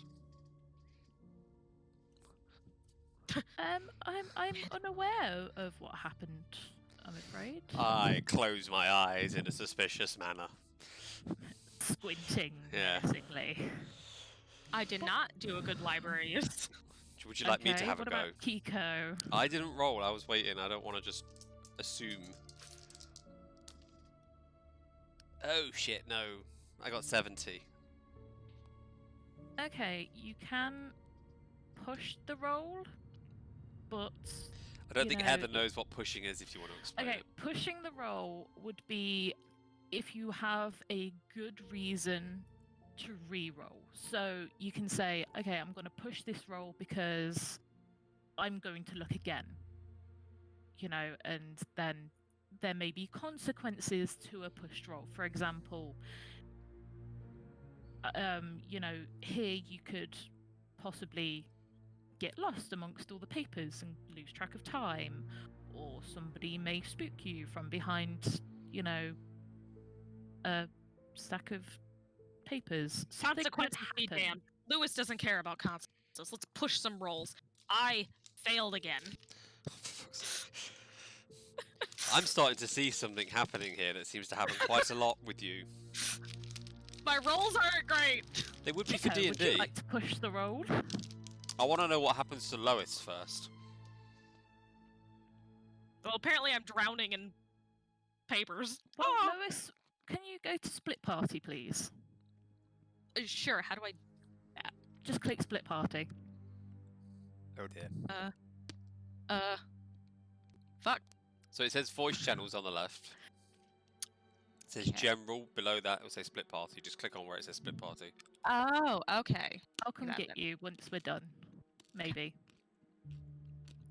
I'm unaware of what happened, I'm afraid. I close my eyes in a suspicious manner. Squinting menacingly. I did not do a good library use. Would you like me to have what a go? About Kiko? I didn't roll, I was waiting. I don't want to just assume. Oh shit, no. I got 70. Okay, you can push the roll, but I don't think Heather knows what pushing is, if you want to explain okay, it. pushing the roll would be if you have a good reason to re-roll. So you can say, okay, I'm going to push this roll because I'm going to look again. And then there may be consequences to a pushed roll. For example, here you could possibly get lost amongst all the papers and lose track of time, or somebody may spook you from behind, a stack of papers. Consequences be damned. Lewis doesn't care about consequences. Let's push some rolls. I failed again. I'm starting to see something happening here that seems to happen quite a lot with you. My rolls aren't great. They would be for D&D. Would you like to push the roll? I want to know what happens to Lois first. Well, apparently I'm drowning in papers. Well, Lois, can you go to split party, please? Sure. How do I? Just click split party. Oh dear. Fuck. So it says voice channels on the left. It says general. Below that it will say split party. Just click on where it says split party. Oh, okay. I'll come get you once we're done. Maybe.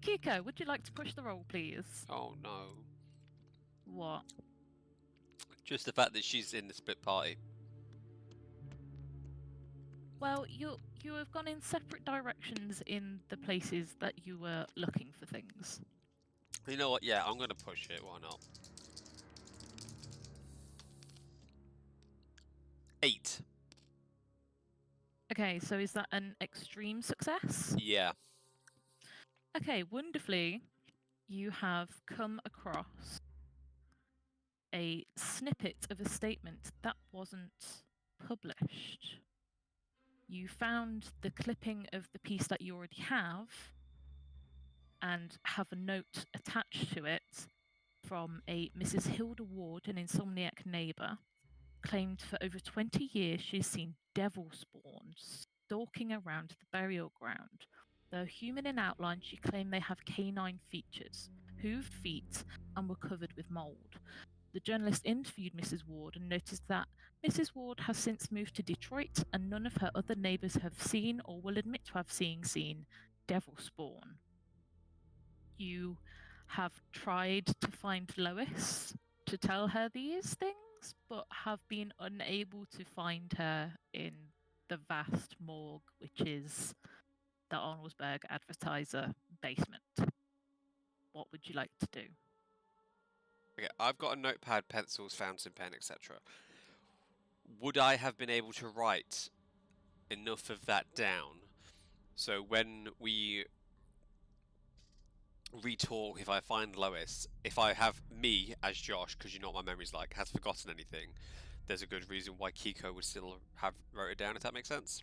Kiko, would you like to push the roll, please? Oh no. What? Just the fact that she's in the split party. Well, you have gone in separate directions in the places that you were looking for things. You know what? Yeah, I'm gonna push it. Why not? 8. Okay, so is that an extreme success? Yeah. Okay, wonderfully, you have come across a snippet of a statement that wasn't published. You found the clipping of the piece that you already have and have a note attached to it from a Mrs. Hilda Ward, an insomniac neighbour, claimed for over 20 years she's seen devil spawn stalking around the burial ground. Though human in outline, she claimed they have canine features, hooved feet, and were covered with mould. The journalist interviewed Mrs. Ward and noticed that Mrs. Ward has since moved to Detroit and none of her other neighbours have seen or will admit to have seen devil spawn. You have tried to find Lois to tell her these things, but have been unable to find her in the vast morgue, which is the Arnoldsberg Advertiser basement. What would you like to do? Okay, I've got a notepad, pencils, fountain pen, etc. Would I have been able to write enough of that down so when we retalk, if I find Lois, if I have me as Josh, because you know what my memory's like, has forgotten anything, there's a good reason why Kiko would still have wrote it down, if that makes sense?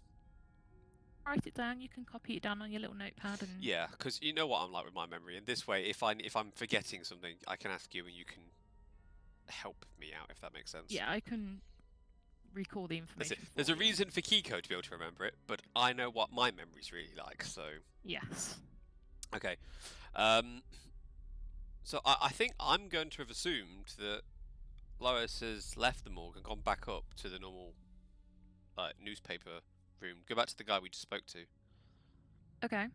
write it down. You can copy it down on your little notepad and. Yeah, because you know what I'm like with my memory. And this way, if I'm forgetting something, I can ask you, and you can help me out, if that makes sense. Yeah, I can recall the information. There's a reason for Kiko to be able to remember it, but I know what my memory's really like. So. Yes. Okay. So I think I'm going to have assumed that Lois has left the morgue and gone back up to the normal newspaper room. Go back to the guy we just spoke to. Okay.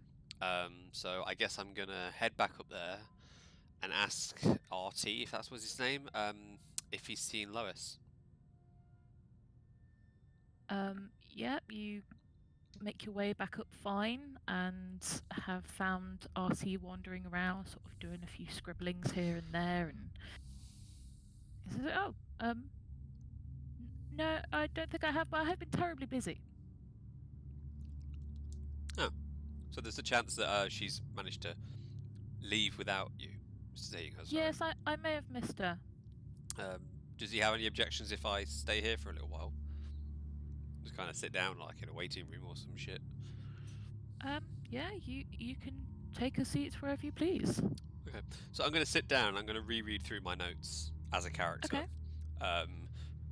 So I guess I'm gonna head back up there and ask RT, if that was his name, if he's seen Lois. Yeah, you make your way back up fine and have found RT wandering around, sort of doing a few scribblings here and there, and he says, "Oh, no, I don't think I have, but I have been terribly busy." Oh, so there's a chance that she's managed to leave without you seeing her. Sorry. Yes, I may have missed her. Does he have any objections if I stay here for a little while? Just kind of sit down like in a waiting room or some shit. Yeah, you can take a seat wherever you please. Okay, so I'm going to sit down. I'm going to reread through my notes as a character. Okay.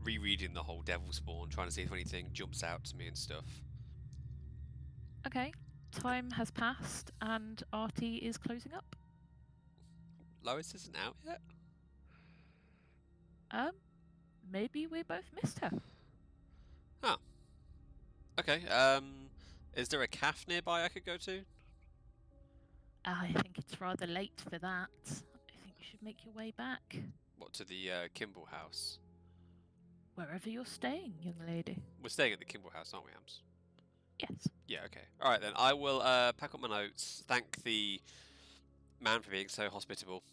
Rereading the whole Devil Spawn, trying to see if anything jumps out to me and stuff. Okay. Time has passed and RT is closing up. Lois isn't out yet? Maybe we both missed her. Oh. Okay, is there a cafe nearby I could go to? I think it's rather late for that. I think you should make your way back. What, to the Kimball house? Wherever you're staying, young lady. We're staying at the Kimball house, aren't we, Ams? Yes. Yeah, okay. Alright then, I will pack up my notes, thank the man for being so hospitable,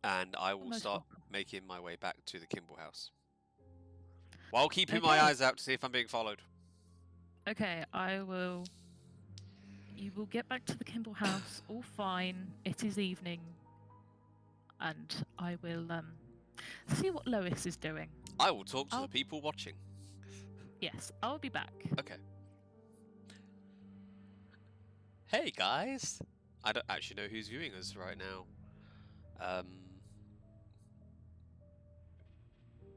and I will start making my way back to the Kimball house. While keeping my eyes out to see if I'm being followed. Okay, you will get back to the Kimball house, all fine. It is evening. And I will see what Lois is doing. I will talk to the people watching. Yes, I'll be back. Okay. Hey guys! I don't actually know who's viewing us right now.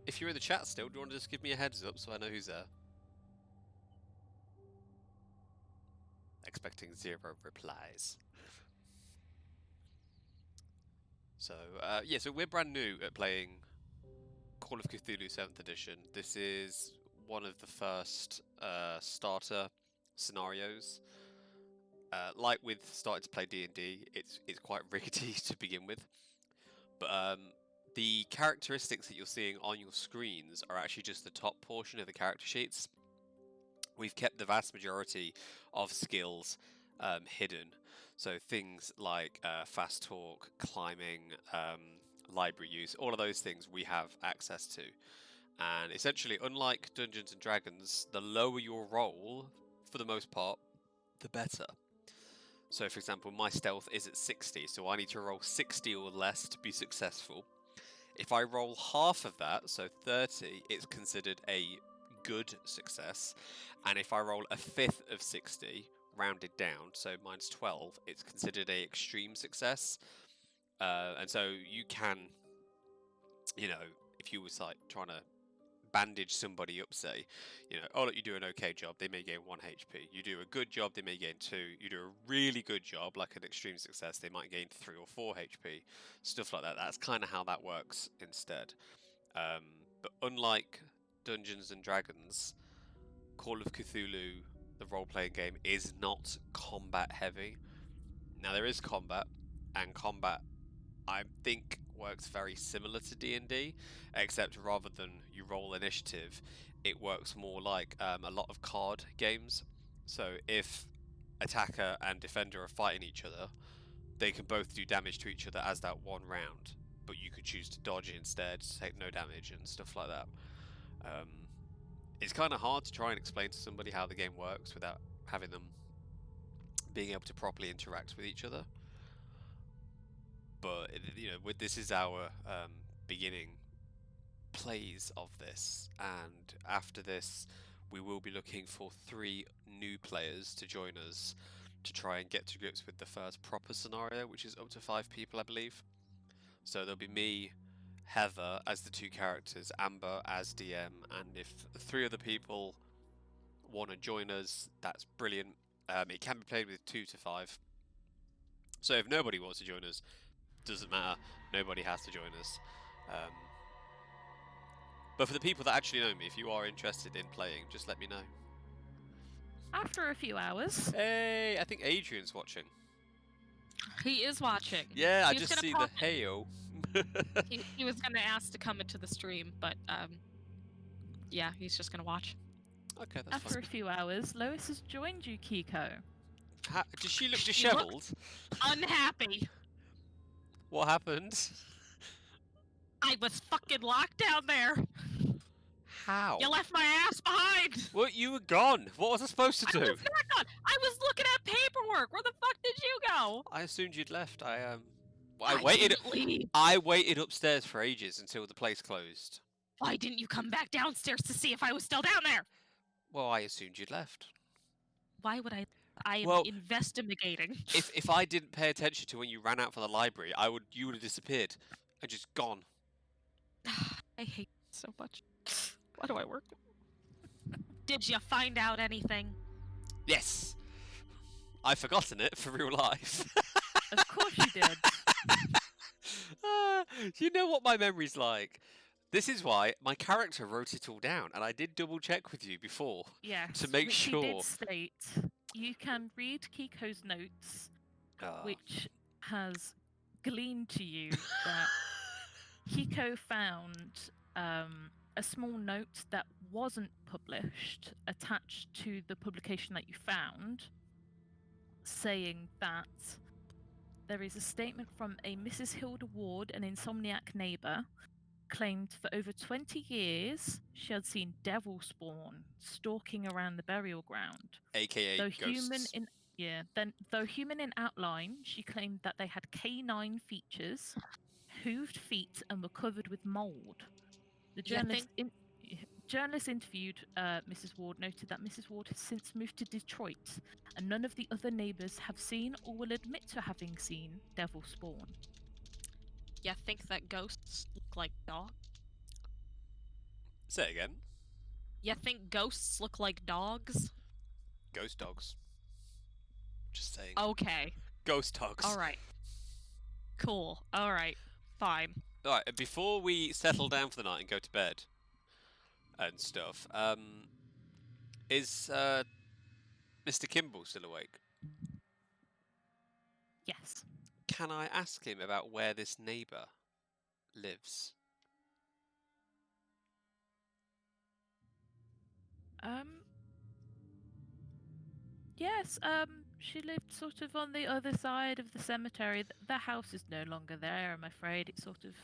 If you're in the chat still, do you want to just give me a heads up so I know who's there? Expecting 0 replies. So, yeah, so we're brand new at playing Call of Cthulhu 7th edition. This is one of the first starter scenarios. Like with starting to play D&D, it's quite rickety to begin with. But the characteristics that you're seeing on your screens are actually just the top portion of the character sheets. We've kept the vast majority of skills hidden. So things like fast talk, climbing, library use, all of those things we have access to. And essentially, unlike Dungeons and Dragons, the lower your roll, for the most part, the better. So for example, my stealth is at 60, so I need to roll 60 or less to be successful. If I roll half of that, so 30, it's considered a good success. And if I roll a fifth of 60, rounded down, so mine's 12, it's considered a extreme success. And so you can, you know, if you was like trying to bandage somebody up, say, you know, oh look, you do an okay job, they may gain 1 HP. You do a good job, they may gain 2. You do a really good job, like an extreme success, they might gain 3 or 4 HP. Stuff like that. That's kind of how that works instead. But unlike Dungeons and Dragons, Call of Cthulhu, the role-playing game, is not combat heavy. Now there is combat, and combat, I think, works very similar to D&D, except rather than you roll initiative, it works more like a lot of card games. So if attacker and defender are fighting each other, they can both do damage to each other as that one round, but you could choose to dodge instead, take no damage and stuff like that. It's kind of hard to try and explain to somebody how the game works without having them being able to properly interact with each other. But you know, this is our beginning plays of this, and after this, we will be looking for 3 new players to join us to try and get to grips with the first proper scenario, which is up to 5 people, I believe. So there'll be me, Heather as the 2 characters, Amber as DM, and if 3 other people want to join us, that's brilliant. It can be played with 2 to 5. So if nobody wants to join us, doesn't matter. Nobody has to join us. But for the people that actually know me, if you are interested in playing, just let me know. After a few hours. Hey, I think Adrian's watching. He is watching. Yeah, I just see the heyo. He was gonna ask to come into the stream, but yeah, he's just gonna watch. Okay, that's After fine. a few hours, Lois has joined you, Kiko. Does she look dishevelled? Unhappy. What happened? I was fucking locked down there. How? You left my ass behind. Well, you were gone. What was I supposed to do? I was not gone. I was looking at paperwork. Where the fuck did you go? I assumed you'd left. I waited. Didn't leave. I waited upstairs for ages until the place closed. Why didn't you come back downstairs to see if I was still down there? Well, I assumed you'd left. Why would I? I am investigating. If I didn't pay attention to when you ran out from the library, you would have disappeared and just gone. I hate it so much. Why do I work? Did you find out anything? Yes. I've forgotten it for real life. Of course you did. You know what my memory's like. This is why my character wrote it all down, and I did double check with you before. Yes. To make sure. He did state you can read Kiko's notes, which has gleaned to you that Kiko found a small note that wasn't published attached to the publication that you found, saying that there is a statement from a Mrs. Hilda Ward, an insomniac neighbour, claimed for over 20 years she had seen devil spawn stalking around the burial ground. AKA though ghosts. Though human in outline, she claimed that they had canine features, hooved feet, and were covered with mould. The journalist interviewed Mrs. Ward noted that Mrs. Ward has since moved to Detroit, and none of the other neighbours have seen or will admit to having seen devil spawn. You think that ghosts look like dogs? Say it again. You think ghosts look like dogs? Ghost dogs. Just saying. Okay. Ghost dogs. Alright. Cool. Alright. Fine. Alright, before we settle down for the night and go to bed and stuff, is Mr. Kimball still awake? Yes. Can I ask him about where this neighbour lives? Yes, she lived sort of on the other side of the cemetery. The house is no longer there, I'm afraid. It sort of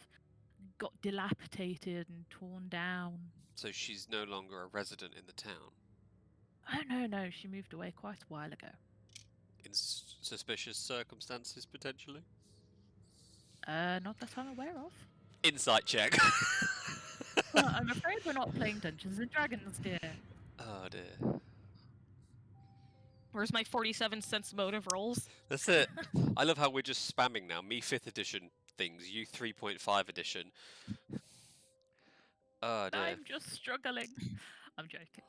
got dilapidated and torn down. So she's no longer a resident in the town? Oh, no, she moved away quite a while ago. In suspicious circumstances, potentially? Not that I'm aware of. Insight check. Well, I'm afraid we're not playing Dungeons and Dragons, dear. Oh dear. Where's my 47 cents motive rolls? That's it. I love how we're just spamming now. Me 5th edition things, you 3.5 edition. Oh dear. I'm just struggling. I'm joking.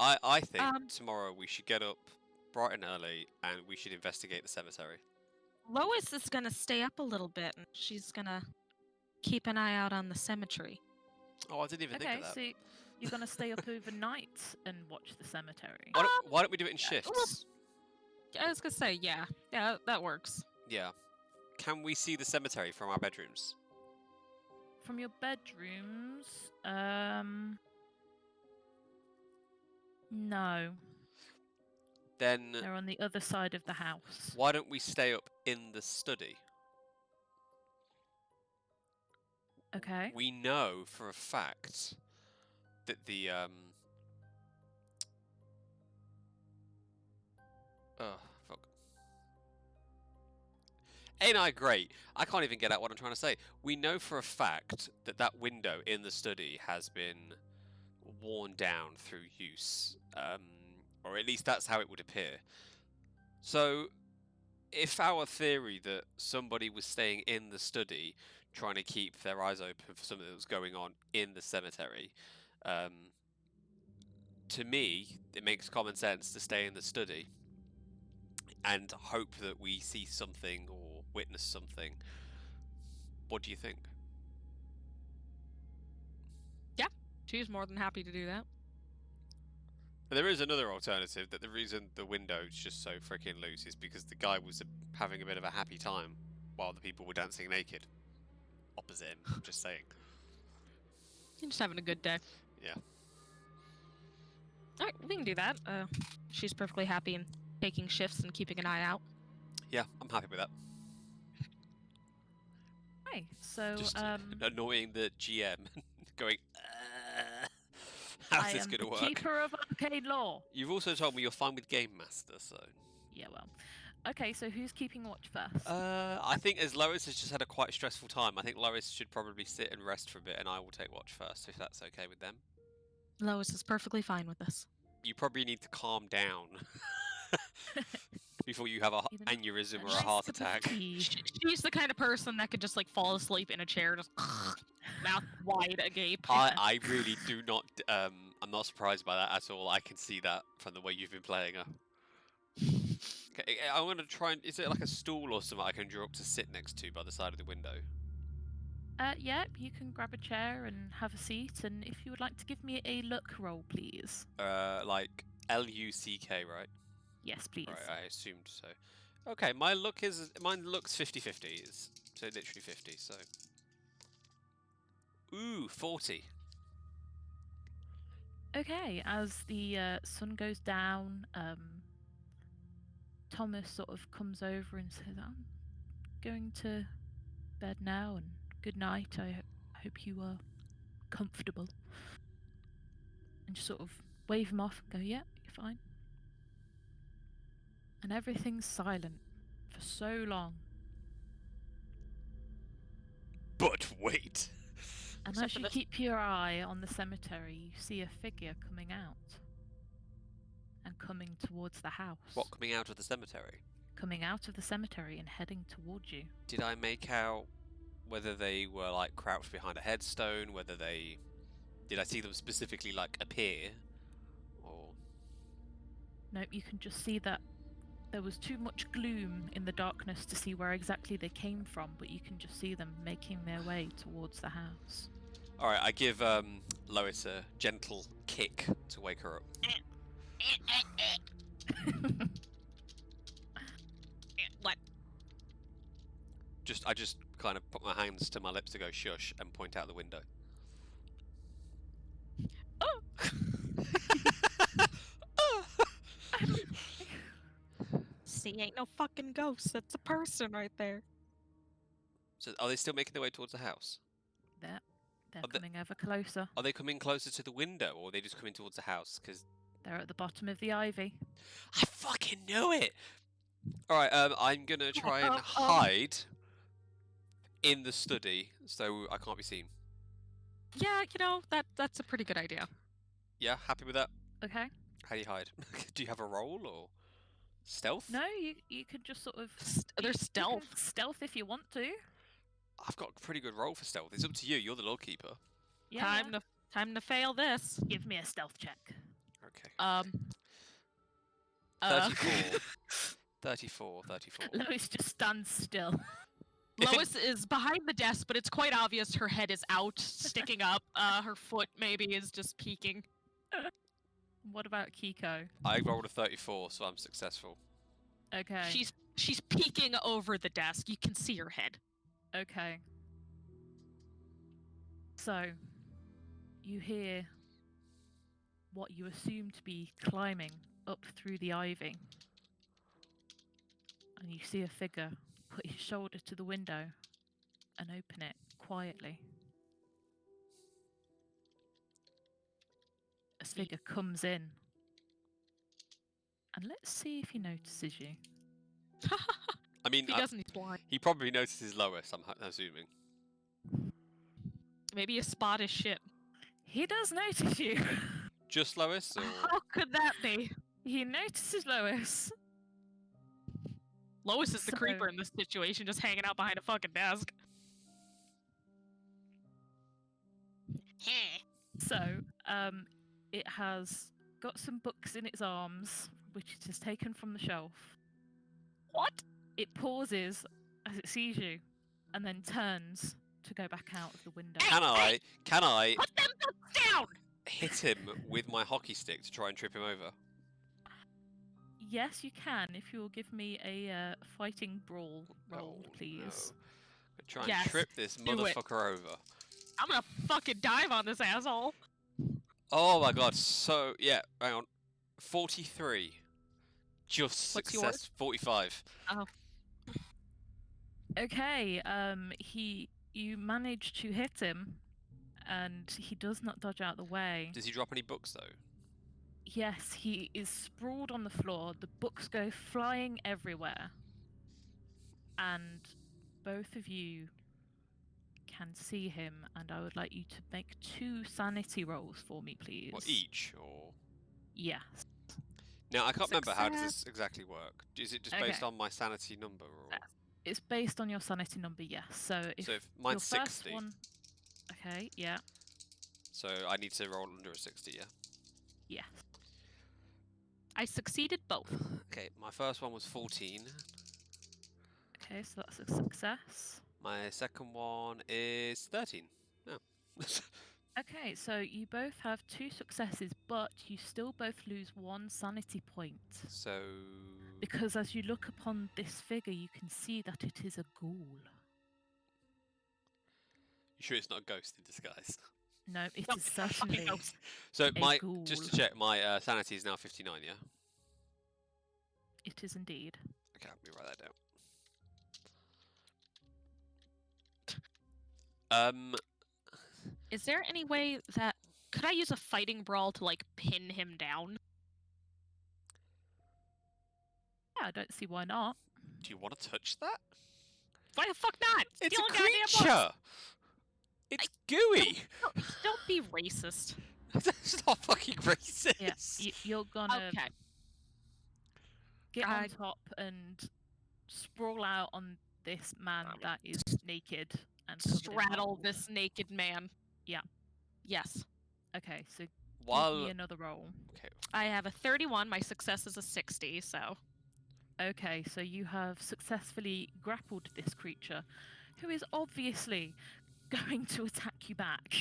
I think tomorrow we should get up bright and early and we should investigate the cemetery. Lois is gonna stay up a little bit and she's gonna keep an eye out on the cemetery. Oh, I didn't even think of that. Okay, so you're gonna stay up overnight and watch the cemetery. Why don't we do it in shifts? Well, I was gonna say, yeah, that works. Yeah. Can we see the cemetery from our bedrooms? From your bedrooms, no. Then They're on the other side of the house. why don't we stay up in the study? Okay. We know for a fact that the oh fuck. Ain't I great? I can't even get out what I'm trying to say. We know for a fact that that window in the study has been worn down through use, or at least that's how it would appear. So, if our theory that somebody was staying in the study trying to keep their eyes open for something that was going on in the cemetery, to me, it makes common sense to stay in the study and hope that we see something or witness something. What do you think? Yeah, she's more than happy to do that. There is another alternative, that the reason the window's just so freaking loose is because the guy was having a bit of a happy time while the people were dancing naked. Opposite him, just saying. You're just having a good day. Yeah. Alright, we can do that. She's perfectly happy in taking shifts and keeping an eye out. Yeah, I'm happy with that. Right, so Just annoying the GM, going, how's this going to work? I am the keeper of arcane law. You've also told me you're fine with Game Master, so... Yeah, well. Okay, so who's keeping watch first? I think as Lois has just had a quite stressful time, I think Lois should probably sit and rest for a bit, and I will take watch first, if that's okay with them. Lois is perfectly fine with this. You probably need to calm down before you have a aneurysm or a heart attack. She's the kind of person that could just like fall asleep in a chair, just mouth wide agape. I really do not. I'm not surprised by that at all. I can see that from the way you've been playing her. Okay, I'm gonna try and. Is it like a stool or something I can draw up to sit next to by the side of the window? Yeah, you can grab a chair and have a seat, and if you would like to give me a luck roll, please. Like LUCK, right? Yes, please. Right, I assumed so. Okay, mine looks 50-50. So literally 50. So. Ooh, 40. Okay, as the sun goes down, Thomas sort of comes over and says, "I'm going to bed now, and good night. I hope you are comfortable." And just sort of wave him off and go, "Yeah, you're fine." And everything's silent for so long. But wait. And as you keep your eye on the cemetery, you see a figure coming out. And coming towards the house. What, coming out of the cemetery? Coming out of the cemetery and heading towards you. Did I make out whether they were like crouched behind a headstone, whether they... Did I see them specifically like appear? Or... Nope, you can just see that there was too much gloom in the darkness to see where exactly they came from, but you can just see them making their way towards the house. Alright, I give Lois a gentle kick to wake her up. What? I just kind of put my hands to my lips to go shush and point out the window. Oh! See, ain't no fucking ghost. That's a person right there. So, are they still making their way towards the house? They're coming ever closer. Are they coming closer to the window, or are they just coming towards the house? Because they're at the bottom of the ivy. I fucking knew it! Alright, I'm gonna try and hide in the study so I can't be seen. Yeah, that's a pretty good idea. Yeah, happy with that? Okay. How do you hide? Do you have a roll, or stealth? No, you could just sort of... There's stealth. Stealth if you want to. I've got a pretty good roll for stealth. It's up to you. You're the lawkeeper. Yeah, Time to fail this. Give me a stealth check. Okay. 34. 34. Lois just stands still. Lois is behind the desk, but it's quite obvious her head is out, sticking up. Her foot maybe is just peeking. What about Kiko? I rolled a 34, so I'm successful. Okay. She's peeking over the desk. You can see her head. Okay. So, you hear what you assume to be climbing up through the ivy. And you see a figure put his shoulder to the window and open it quietly. A figure comes in. And let's see if he notices you. I mean, He doesn't. He's blind. he probably notices Lois. I'm assuming. Maybe a spot is shit. He does notice you. Just Lois, or How could that be? He notices Lois. Lois is the So- creeper in this situation, just hanging out behind a fucking desk. So, it has got some books in its arms, which it has taken from the shelf. What? It pauses as it sees you, and then turns to go back out of the window. can I Put them books down! hit him with my hockey stick to try and trip him over? Yes, you can, if you'll give me a fighting brawl roll, please. No. Try and Yes, trip this do it. motherfucker over. I'm gonna fucking dive on this asshole. Oh my god, so yeah, hang on. 43. Just What's success. yours? 45. Okay, you manage to hit him, and he does not dodge out the way. Does he drop any books though? Yes, he is sprawled on the floor. The books go flying everywhere. And both of you can see him, and I would like you to make 2 sanity rolls for me, please. What, each or? Yes. Now I can't remember how does Success. this exactly work. Is it just Okay. based on my sanity number or? It's based on your sanity number, yes. So if So if your mine's first 60, one... Okay, yeah. so I need to roll under a 60, yeah. Yes. I succeeded both. Okay, my first one was 14. Okay, so that's a success. My second one is 13. Oh. Okay, so you both have 2 successes, but you still both lose 1 sanity point. So Because as you look upon this figure, you can see that it is a ghoul. you sure it's not a ghost in disguise? No, it No, is it's not a fucking certainly ghost. So a my ghoul. just to check, my sanity is now 59, yeah. It is indeed. Okay, let me write that down. Is there any way that could I use a fighting brawl to like pin him down? Yeah, I don't see why not. Do you want to touch that? Why the fuck not? It's Stealing a goddamn books! creature. It's gooey. Don't be racist. That's not fucking racist. Yeah, you're gonna Okay. get on I- top and sprawl out on this man that is naked and covered in Straddle holes. this naked man. Yeah. Yes. Okay, so give While me another roll. okay, I have a 31. My success is a 60. So Okay, so you have successfully grappled this creature, who is obviously going to attack you back.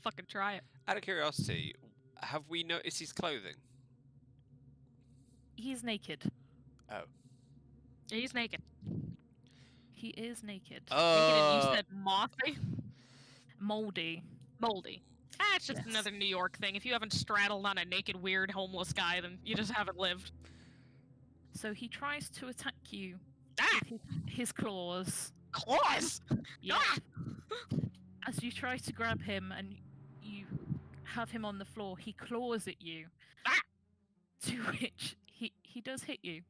fucking try it. out of curiosity, have we noticed his clothing? He's naked. Oh. He's naked. He is naked. Naked and you Uh, said mossy, Moldy. moldy. It's just Yes. another New York thing. If you haven't straddled on a naked, weird, homeless guy, then you just haven't lived. So he tries to attack you Ah! with his claws. Claws! Yeah. Ah! As you try to grab him and you have him on the floor, he claws at you. Ah! To which he does hit you.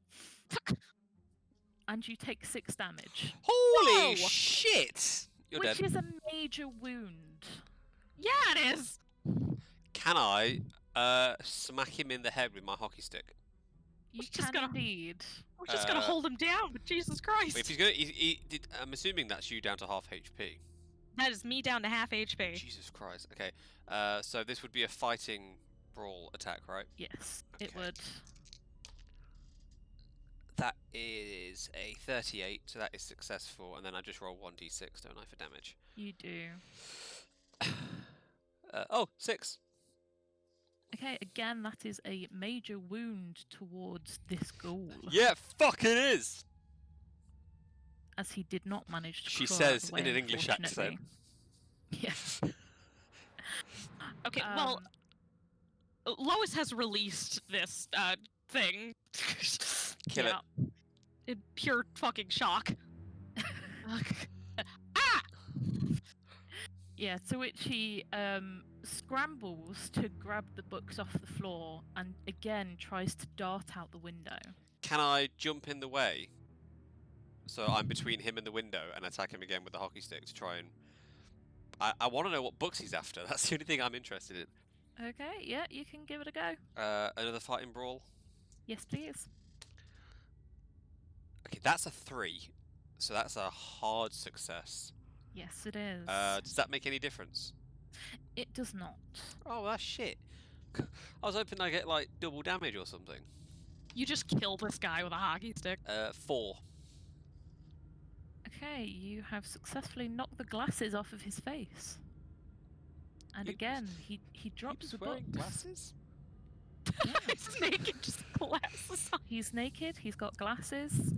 And you take 6 damage. Holy Whoa! shit! You're which dead. is a major wound. Yeah, it is. Can I smack him in the head with my hockey stick? You was just can gonna- indeed. We're just gonna Uh, hold him down, but Jesus Christ. If he's gonna, I'm assuming that's you down to half HP. That is me down to half HP. Jesus Christ. Okay. So this would be a fighting brawl attack, right? Yes, it Okay. would. That is a 38, so that is successful, and then I just roll 1d6, don't I, for damage? You do. Oh, 6. Okay, again, that is a major wound towards this ghoul. Yeah, fuck it is! As he did not manage to She claw out the says way, in an English accent. unfortunately. Yes. Okay, well, Um, Lois has released this thing. Kill it. yeah. In pure fucking shock. Ah! Yeah, to which he scrambles to grab the books off the floor and again tries to dart out the window. Can I jump in the way So I'm between him and the window and attack him again with the hockey stick to try and... I want to know what books he's after. That's the only thing I'm interested in. Okay, yeah, you can give it a go. Another fighting brawl. Yes, please. Okay, that's a 3. So that's a hard success. Yes, it is. Does that make any difference? It does not. Oh, that's shit. I was hoping I get like double damage or something. You just kill this guy with a hockey stick. 4. Okay, you have successfully knocked the glasses off of his face. And again, he drops the wearing books. glasses? Yeah. He's naked, just glasses on. He's naked, he's got glasses.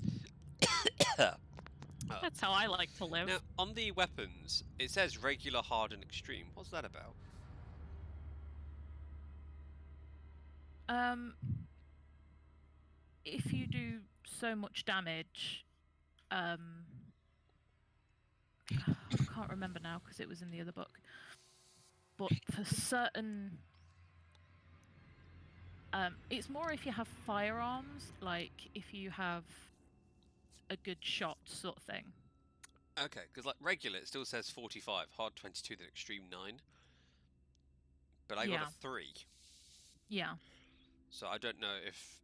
That's how I like to live. Now, on the weapons, it says regular, hard, and extreme. What's that about? If you do so much damage, I can't remember now because it was in the other book. But for certain, it's more if you have firearms, like if you have a good shot sort of thing. Okay, because like regular, it still says 45, hard 22, then extreme 9. But I got a 3. Yeah. So I don't know if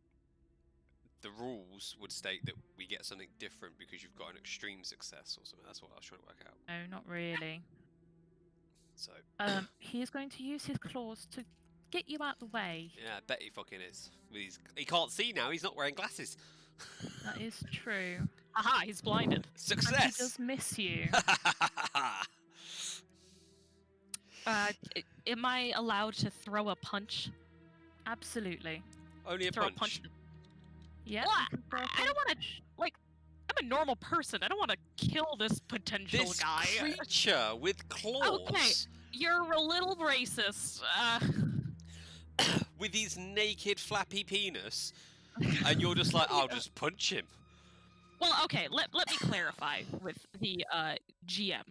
the rules would state that we get something different because you've got an extreme success or something. That's what I was trying to work out. No, not really. So. He is going to use his claws to get you out the way. Yeah, I bet he fucking is. He can't see now. He's not wearing glasses. That is true. Aha, he's blinded. Success! And he does miss you. Am I allowed to throw a punch? Absolutely. Only a throw punch. a punch. Yeah. Well, you can throw a I don't want to, punch. like, I'm a normal person. I don't want to kill this potential This guy. creature with claws. Okay, you're a little racist. With his naked, flappy penis. And you're just like, I'll just punch him. Well, okay, let me clarify with the GM.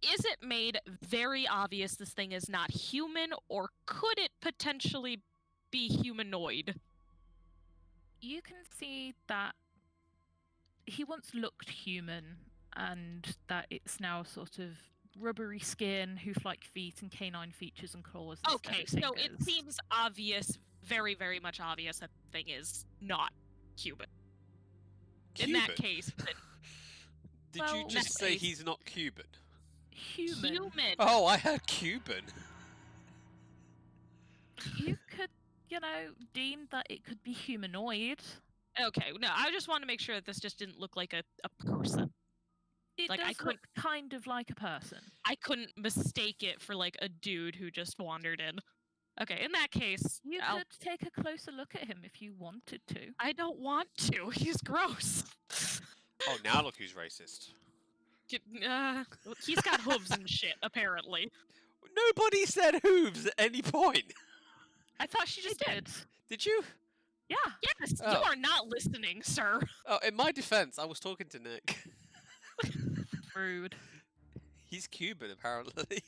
Is it made very obvious this thing is not human, or could it potentially be humanoid? You can see that he once looked human, and that it's now sort of rubbery skin, hoof-like feet, and canine features and claws. Okay, so it seems obvious, very, very much obvious that the thing is not human. Cuban? In that case, then Did Well, you in just that say case- he's not Cuban? human. human. Oh, I heard Cuban. You could, deem that it could be humanoid. Okay, no, I just want to make sure that this just didn't look like a person. It Like, I does look kind of like a person. I couldn't mistake it for like a dude who just wandered in. Okay, in that case, You could take a closer look at him if you wanted to. I don't want to. He's gross. Oh, now look who's racist. He's got hooves and shit, apparently. Nobody said hooves at any point. I thought she just did. Did you? Yeah. Yes, Oh. you are not listening, sir. Oh, in my defense, I was talking to Nick. Rude. He's Cuban, apparently.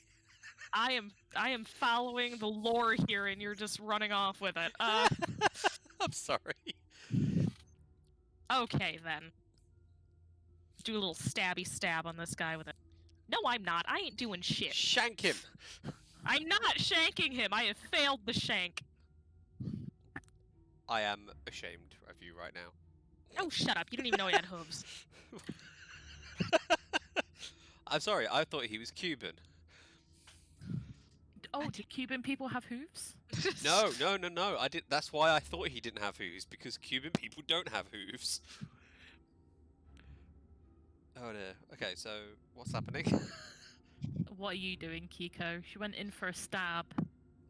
I am following the lore here, and you're just running off with it. I'm sorry. Okay then. Do a little stabby stab on this guy with it. No, I'm not. I ain't doing shit. Shank him. I'm not shanking him. I have failed the shank. I am ashamed of you right now. Oh, shut up. You don't even know he had hooves. I'm sorry, I thought he was Cuban. Oh, do Cuban people have hooves? No. I did. That's why I thought he didn't have hooves, because Cuban people don't have hooves. Oh dear. Okay, so what's happening? What are you doing, Kiko? She went in for a stab.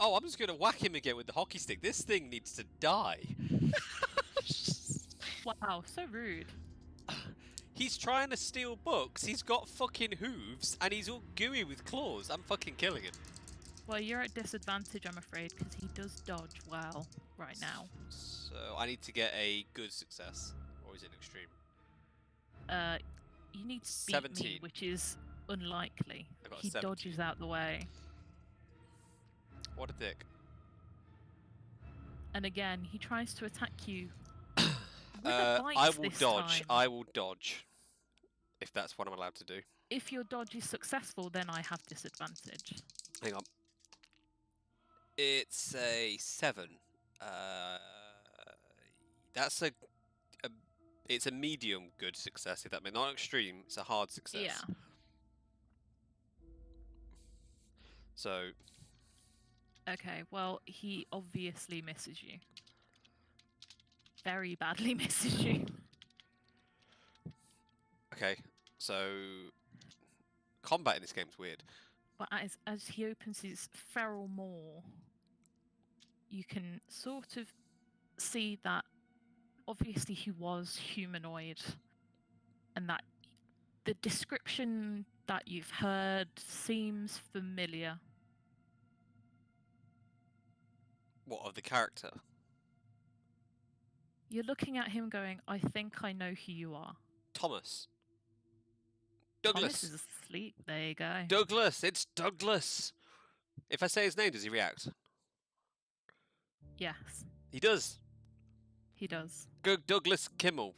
Oh, I'm just gonna whack him again with the hockey stick. This thing needs to die. Wow, so rude. He's trying to steal books. He's got fucking hooves, and he's all gooey with claws. I'm fucking killing him. Well, you're at disadvantage, I'm afraid, because he does dodge well right now. So I need to get a good success, or is it extreme? You need to beat 17. me, which is unlikely. I got a He 17. dodges out the way. What a dick. And again, he tries to attack you With a bite I will this dodge. time. I will dodge. If that's what I'm allowed to do. If your dodge is successful, then I have disadvantage. Hang on. It's a 7. That's it's a medium good success, if that means not extreme. It's a hard success. Yeah. So. Okay. Well, he obviously misses you. Very badly misses you. Okay. So. Combat in this game's weird. But as he opens his feral maw, you can sort of see that obviously he was humanoid, and that the description that you've heard seems familiar. What, of the character? You're looking at him going, I think I know who you are. Thomas. Douglas. Thomas is asleep. There you go. Douglas. It's Douglas. If I say his name, does he react? Yes, He does. he does. Douglas Kimball.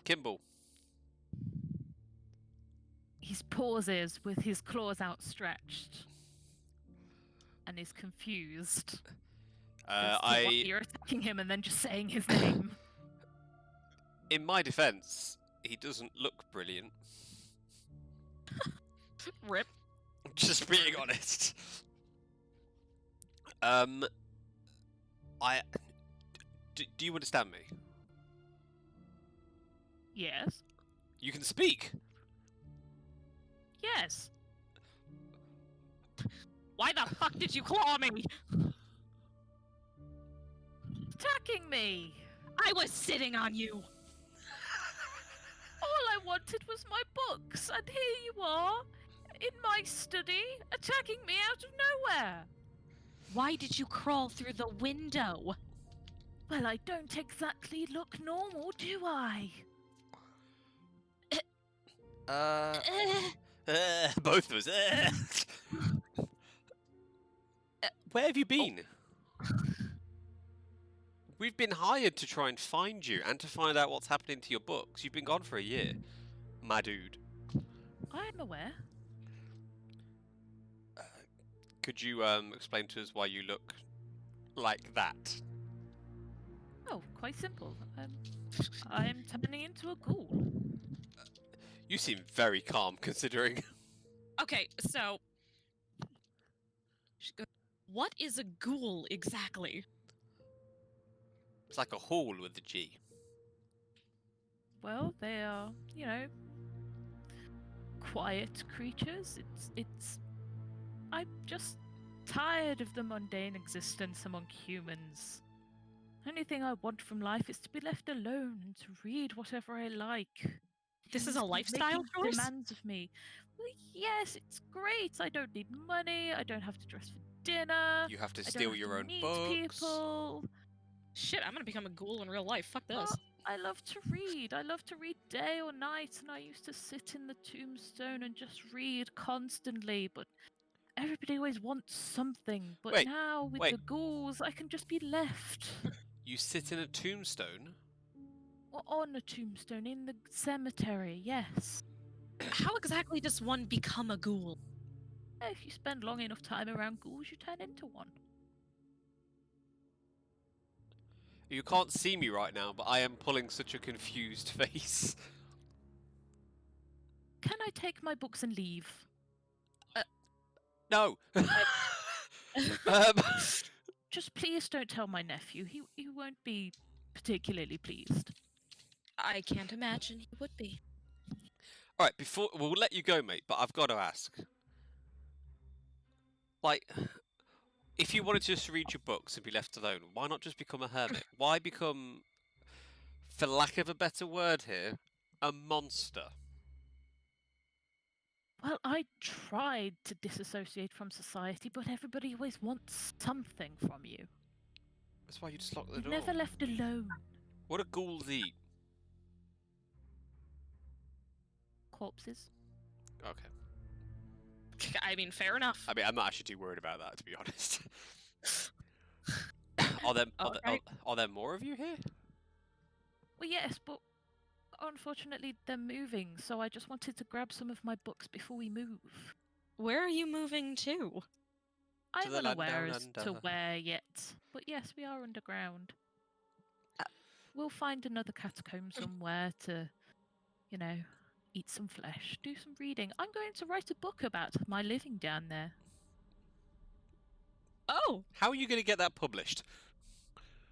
He pauses with his claws outstretched and is confused. as to why you're attacking him and then just saying his name. In my defense, he doesn't look brilliant. Rip. Just being honest. Do you understand me? Yes. You can speak. Yes. Why the fuck did you claw me? Attacking me. I was sitting on you. All I wanted was my books, and here you are, in my study, attacking me out of nowhere. Why did you crawl through the window? Well, I don't exactly look normal, do I? Both of us. Where have you been? We've been hired to try and find you and to find out what's happening to your books. You've been gone for a year, my dude. I am aware. Could you explain to us why you look like that? Oh, quite simple. I am turning into a ghoul. You seem very calm, considering. Okay, so... What is a ghoul exactly? It's like a hall with a G. Well, they are, quiet creatures. I'm just tired of the mundane existence among humans. Only thing I want from life is to be left alone and to read whatever I like. This is a Stop lifestyle making choice? demands of me. Well, yes, it's great. I don't need money. I don't have to dress for dinner. You have to I don't steal have your to own meet books. people. Shit, I'm gonna become a ghoul in real life. Fuck this. Well, I love to read. I love to read day or night, and I used to sit in the tombstone and just read constantly, but everybody always wants something. But Wait, now, with the ghouls, I can just be left. You sit in a tombstone? Or on a tombstone in the cemetery, yes. How exactly does one become a ghoul? If you spend long enough time around ghouls, you turn into one. You can't see me right now, but I am pulling such a confused face. Can I take my books and leave? No! Just please don't tell my nephew. He won't be particularly pleased. I can't imagine he would be. Alright, we'll let you go, mate, but I've got to ask. Like, if you wanted to just read your books and be left alone, why not just become a hermit? Why become, for lack of a better word here, a monster? Well, I tried to disassociate from society, but everybody always wants something from you. That's why you just lock the You're door. never left alone. What do ghouls eat? Corpses. Okay. I mean, fair enough. I mean, I'm not actually too worried about that, to be honest. Are there more of you here? Well, yes, but unfortunately, they're moving, so I just wanted to grab some of my books before we move. Where are you moving to? I'm the land unaware down as to under. where yet, but yes, we are underground. We'll find another catacomb somewhere to, eat some flesh, do some reading. I'm going to write a book about my living down there. Oh! How are you going to get that published?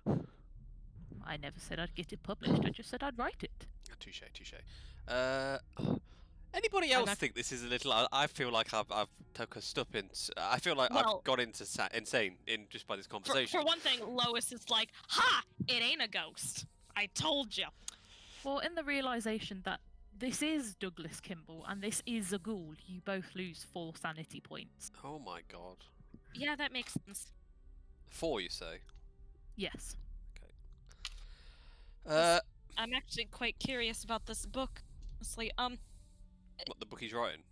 I never said I'd get it published, I just said I'd write it. Touche, touche. Anybody else think this is a little... I feel like I've took a step into... I feel like I've got into insane just by this conversation. For one thing, Lois is like, ha! It ain't a ghost. I told you. Well, in the realisation that this is Douglas Kimball and this is a ghoul, you both lose 4 sanity points. Oh my god. Yeah, that makes sense. 4, you say? Yes. Okay. I'm actually quite curious about this book. Honestly, What, the book he's writing?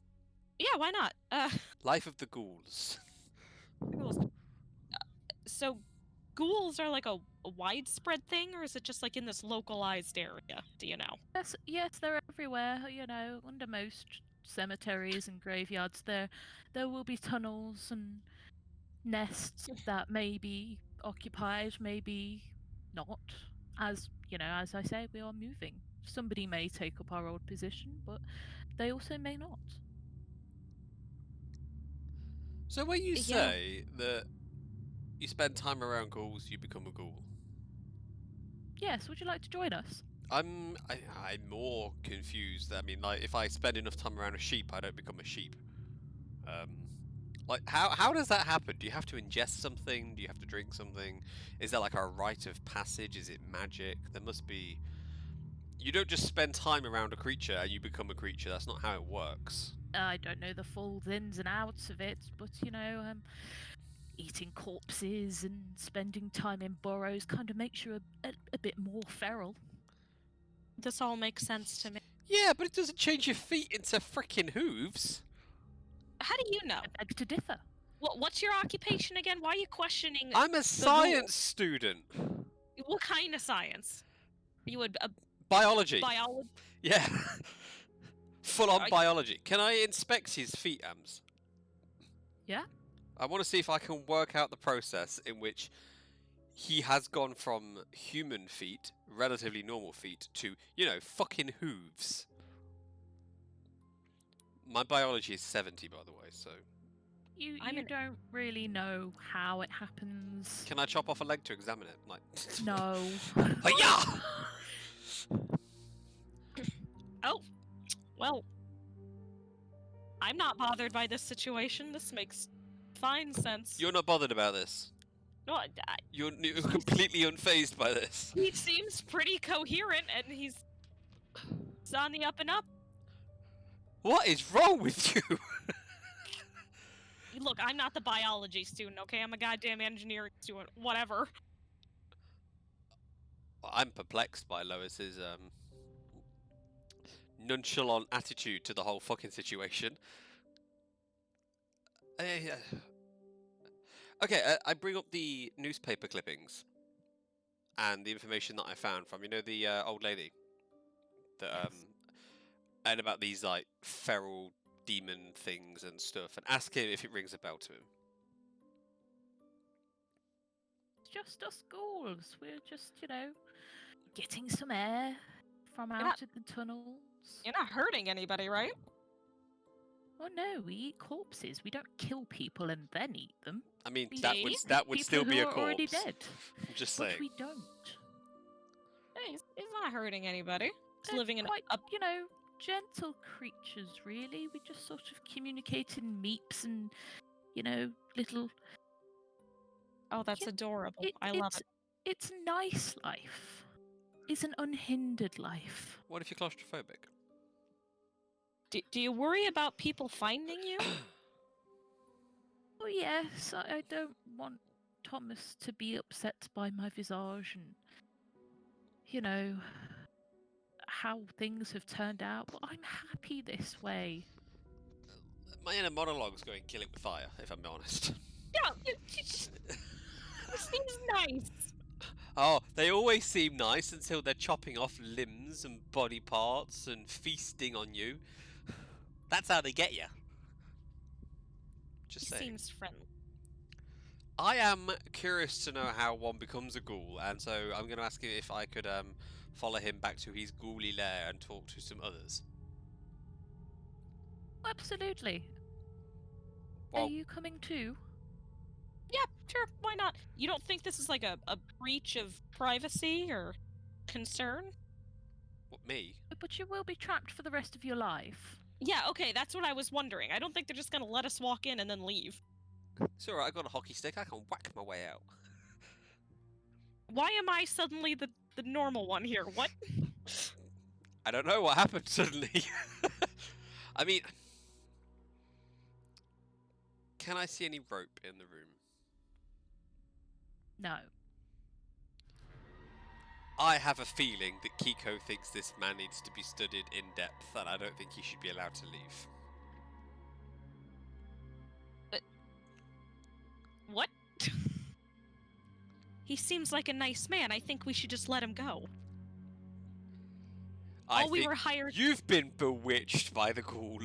Yeah, why not? Life of the Ghouls. Ghouls. So, ghouls are like a widespread thing, or is it just like in this localized area? Do you know? Yes, they're everywhere. Under most cemeteries and graveyards, there will be tunnels and nests that may be occupied, maybe not. As I say, we are moving. Somebody may take up our old position, but they also may not. So when you say that you spend time around ghouls, you become a ghoul. Yes, would you like to join us? I'm more confused. I mean, like, if I spend enough time around a sheep, I don't become a sheep. Like, how does that happen? Do you have to ingest something? Do you have to drink something? Is there like a rite of passage? Is it magic? There must be... You don't just spend time around a creature and you become a creature. That's not how it works. I don't know the full ins and outs of it, but eating corpses and spending time in burrows kind of makes you a bit more feral. This all makes sense to me. Yeah, but it doesn't change your feet into frickin' hooves. How do you know? I beg to differ. What's your occupation again? Why are you questioning? I'm a science student. What kind of science? You would biology. Biology. Yeah. Full-on biology. Can I inspect his feet, Ams? Yeah. I want to see if I can work out the process in which he has gone from human feet, relatively normal feet, to, fucking hooves. My biology is 70, by the way, so... You don't really know how it happens. Can I chop off a leg to examine it? Like... No. Hi-ya! Oh, well, I'm not bothered by this situation. This makes fine sense. You're not bothered about this? No, You're completely unfazed by this? He seems pretty coherent, and he's on the up and up. What is wrong with you? Look, I'm not the biology student, okay? I'm a goddamn engineering student. Whatever. I'm perplexed by Lois's nonchalant attitude to the whole fucking situation. Okay, I bring up the newspaper clippings and the information that I found from, the old lady that and about these like feral demon things and stuff, and ask him if it rings a bell to him. It's just us ghouls. We're just, getting some air from out of the tunnels. You're not hurting anybody, right? Oh no, we eat corpses. We don't kill people and then eat them. I mean, that would still be a corpse. Already dead. I'm just saying. But we don't. Hey, he's not hurting anybody. He's They're living in quite, gentle creatures, really. We just sort of communicate in meeps and, little... Oh, that's adorable. I love it. It's a nice life. It's an unhindered life. What if you're claustrophobic? Do you worry about people finding you? Oh yes, I don't want Thomas to be upset by my visage and, how things have turned out, but I'm happy this way. My inner monologue's going kill it with fire, if I'm honest. Yeah, it seems nice. Oh, they always seem nice until they're chopping off limbs and body parts and feasting on you. That's how they get you. Just He saying. seems friendly. I am curious to know how one becomes a ghoul, and so I'm going to ask him if I could follow him back to his ghouly lair and talk to some others. Absolutely. Well, Are you coming too? Yeah, sure, why not? You don't think this is like a breach of privacy or concern? what, me? But you will be trapped for the rest of your life. Yeah, okay, that's what I was wondering. I don't think they're just gonna let us walk in and then leave. It's alright, I got a hockey stick, I can whack my way out. Why am I suddenly the normal one here? What? I don't know what happened suddenly. I mean, can I see any rope in the room? No. I have a feeling that Kiko thinks this man needs to be studied in depth, and I don't think he should be allowed to leave. What? He seems like a nice man. I think we should just let him go. All we were hired. You've been bewitched by the ghoul.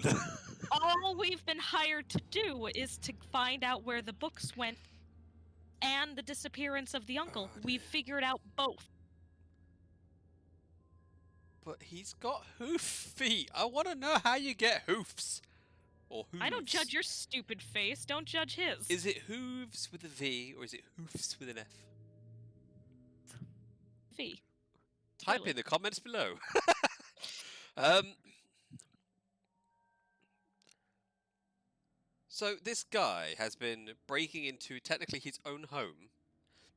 All we've been hired to do is to find out where the books went and the disappearance of the uncle. Oh, We've figured out both. But he's got hoof feet. I want to know how you get hoofs. Or hooves. I don't judge your stupid face. Don't judge his. Is it hooves with a V or is it hoofs with an F? V. Type Really? in the comments below. So this guy has been breaking into technically his own home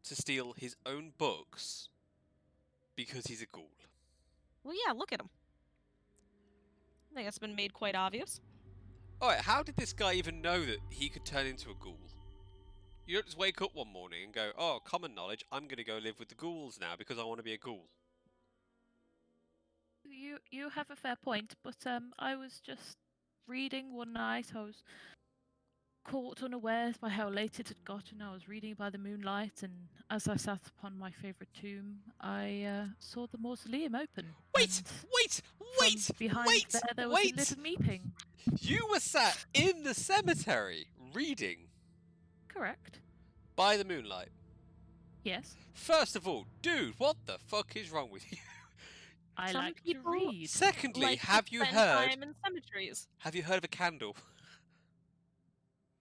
to steal his own books because he's a ghoul. Well, yeah, look at him. I think that's been made quite obvious. Alright, how did this guy even know that he could turn into a ghoul? You don't just wake up one morning and go, oh, common knowledge, I'm going to go live with the ghouls now because I want to be a ghoul. You have a fair point, but I was just reading one night. I was caught unawares by how late it had gotten. I was reading by the moonlight, and as I sat upon my favourite tomb, I saw the mausoleum open. Wait! Behind there was a little meeping. You were sat in the cemetery reading Correct. by the moonlight. Yes. First of all, dude, what the fuck is wrong with you? I Some like to people read. Secondly, Like to have you spend heard time in cemeteries. of a candle?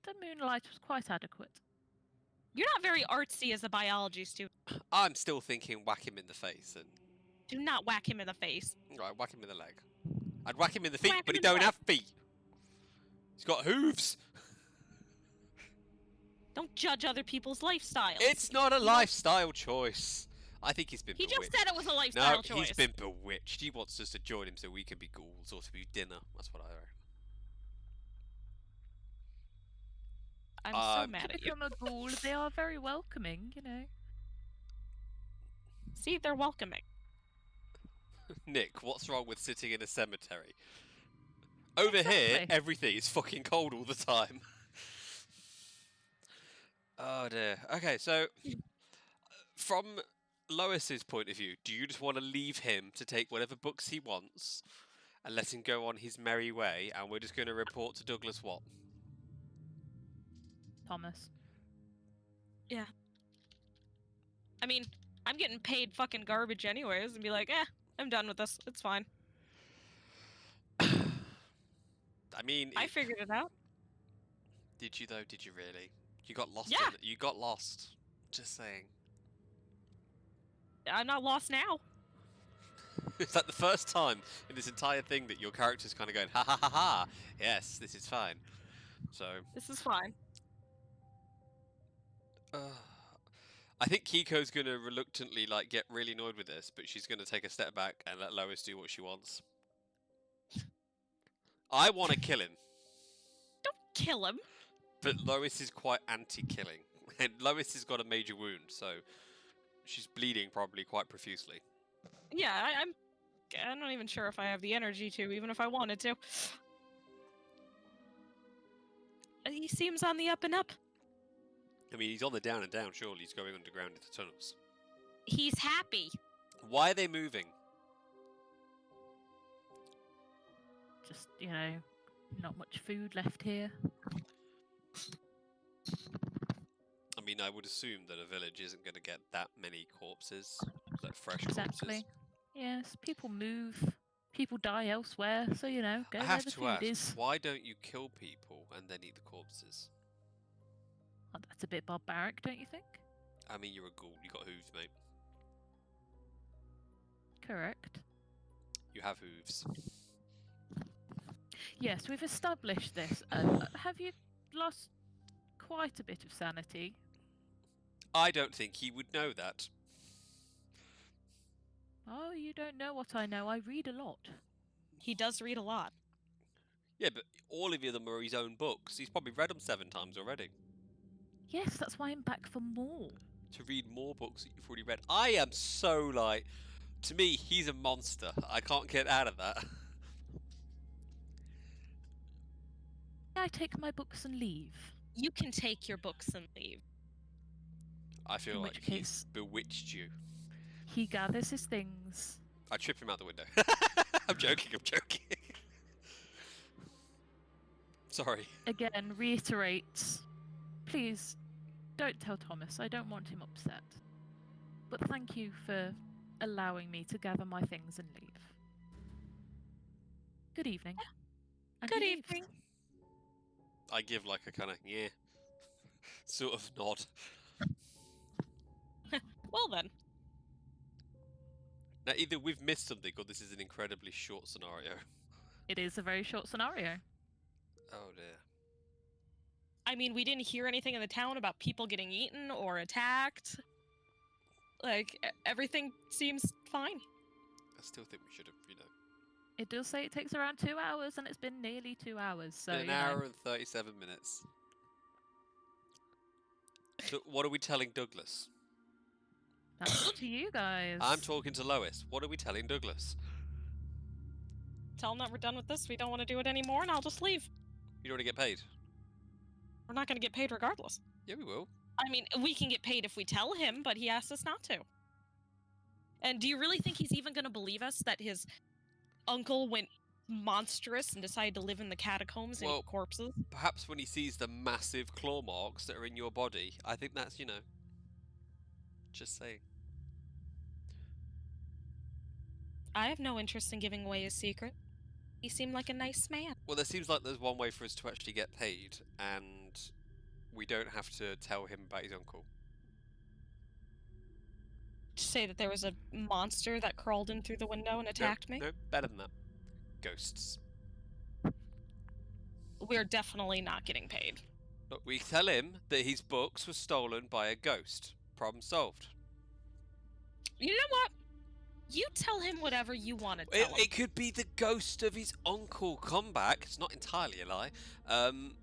The moonlight was quite adequate. You're not very artsy as a biology student. I'm still thinking whack him in the face and Do not whack him in the face. right, whack him in the leg. I'd whack him in the feet, Whack but he him in the don't leg. have feet. He's got hooves. Don't judge other people's lifestyles. It's not a lifestyle choice. I think he's been He bewitched. just said it was a lifestyle No, choice. he's been bewitched. He wants us to join him so we can be ghouls or to be dinner. That's what I reckon. I'm so mad To at you. become a ghoul, they are very welcoming, you know. See, they're welcoming. Nick, what's wrong with sitting in a cemetery? Over here, Exactly. everything is fucking cold all the time. Oh dear. Okay, so from Lois's point of view, do you just want to leave him to take whatever books he wants and let him go on his merry way, and we're just going to report to Douglas what? Thomas. I mean, I'm getting paid fucking garbage anyways, and be like, I'm done with this. It's fine. I mean, I figured it out. did you though? Did you really? You got lost. Yeah. You got lost. Just saying. I'm not lost now. Is that the first time in this entire thing that your character's kind of going, ha ha ha ha? Yes, this is fine. So. This is fine. I think Kiko's gonna reluctantly get really annoyed with this, but she's gonna take a step back and let Lois do what she wants. I want to kill him, Don't kill him. but Lois is quite anti-killing, and Lois has got a major wound, so she's bleeding probably quite profusely. Yeah, I'm not even sure if I have the energy to, even if I wanted to. He seems on the up and up. I mean, he's on the down and down. Surely he's going underground into tunnels. He's happy. Why are they moving? Just, not much food left here. I mean, I would assume that a village isn't going to get that many corpses, like fresh Exactly. corpses. Yes, people move. People die elsewhere, so, go I where have the to food ask, is. why don't you kill people and then eat the corpses? Oh, that's a bit barbaric, don't you think? I mean, you're a ghoul. You got hooves, mate. Correct. You have hooves. Yes, we've established this. Have you lost quite a bit of sanity? I don't think he would know that. Oh, you don't know what I know. I read a lot. He does read a lot. Yeah, but all of them are his own books. He's probably read them 7 times already. Yes, that's why I'm back for more. To read more books that you've already read. I am so like... To me, he's a monster. I can't get out of that. I take my books and leave. You can take your books and leave. I feel In like which he's case- bewitched you. He gathers his things. I trip him out the window. I'm joking. Sorry. Again, reiterates, please, don't tell Thomas. I don't want him upset. But thank you for allowing me to gather my things and leave. Good evening. And Good he leaves. evening. I give like a kind of, yeah, sort of nod. Well then. Now, either we've missed something or this is an incredibly short scenario. It is a very short scenario. Oh dear. I mean, we didn't hear anything in the town about people getting eaten or attacked. Like, everything seems fine. I still think we should have, It does say it takes around 2 hours, and it's been nearly 2 hours. So an hour and 37 minutes. So, what are we telling Douglas? That's up to you guys. I'm talking to Lois. What are we telling Douglas? Tell him that we're done with this, we don't want to do it anymore, and I'll just leave. You don't want to get paid? We're not going to get paid regardless. Yeah, we will. I mean, we can get paid if we tell him, but he asked us not to. And do you really think he's even going to believe us that his uncle went monstrous and decided to live in the catacombs and eat corpses? Perhaps when he sees the massive claw marks that are in your body, I think that's, just saying. I have no interest in giving away his secret. He seemed like a nice man. Well, there seems like there's one way for us to actually get paid, and we don't have to tell him about his uncle. To say that there was a monster that crawled in through the window and attacked me? No, better than that. Ghosts. We're definitely not getting paid. Look, we tell him that his books were stolen by a ghost. Problem solved. You know what? You tell him whatever you want to tell him. It could be the ghost of his uncle come back. It's not entirely a lie. I'm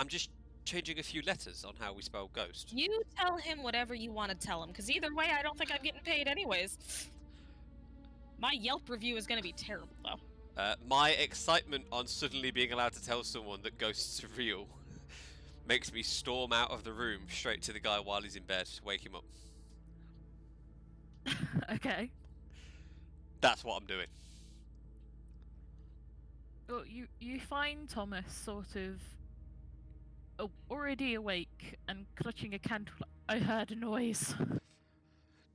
just changing a few letters on how we spell ghost. You tell him whatever you want to tell him, because either way, I don't think I'm getting paid anyways. My Yelp review is going to be terrible, though. My excitement on suddenly being allowed to tell someone that ghosts are real makes me storm out of the room straight to the guy while he's in bed to wake him up. Okay. That's what I'm doing. Well, you find Thomas sort of already awake and clutching a candle. I heard a noise.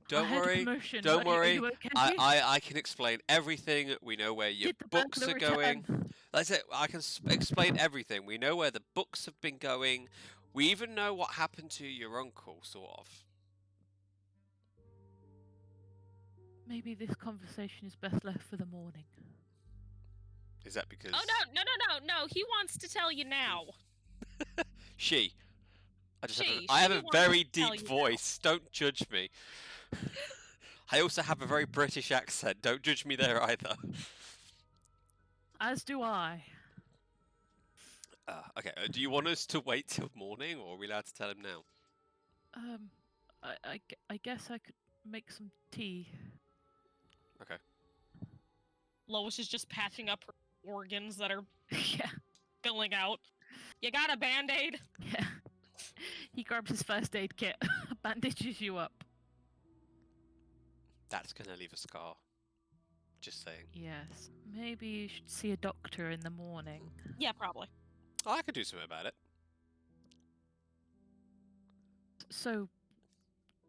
Don't worry. Commotion. Don't worry. Are you okay? I can explain everything. We know where your Did the books are burglar going. return? That's it. I can explain everything. We know where the books have been going. We even know what happened to your uncle, sort of. Maybe this conversation is best left for the morning. Is that because... Oh, no. He wants to tell you now. She. She I have a wants very to tell deep you voice. Don't judge me. I also have a very British accent. Don't judge me there either. As do I. Okay, do you want us to wait till morning, or are we allowed to tell him now? I guess I could make some tea. Okay. Lois is just patching up her organs that are Yeah. spilling out. You got a Band-Aid? Yeah. He grabs his first aid kit, bandages you up. That's gonna leave a scar. Just saying. Yes. Maybe you should see a doctor in the morning. Yeah, probably. Oh, I could do something about it. So,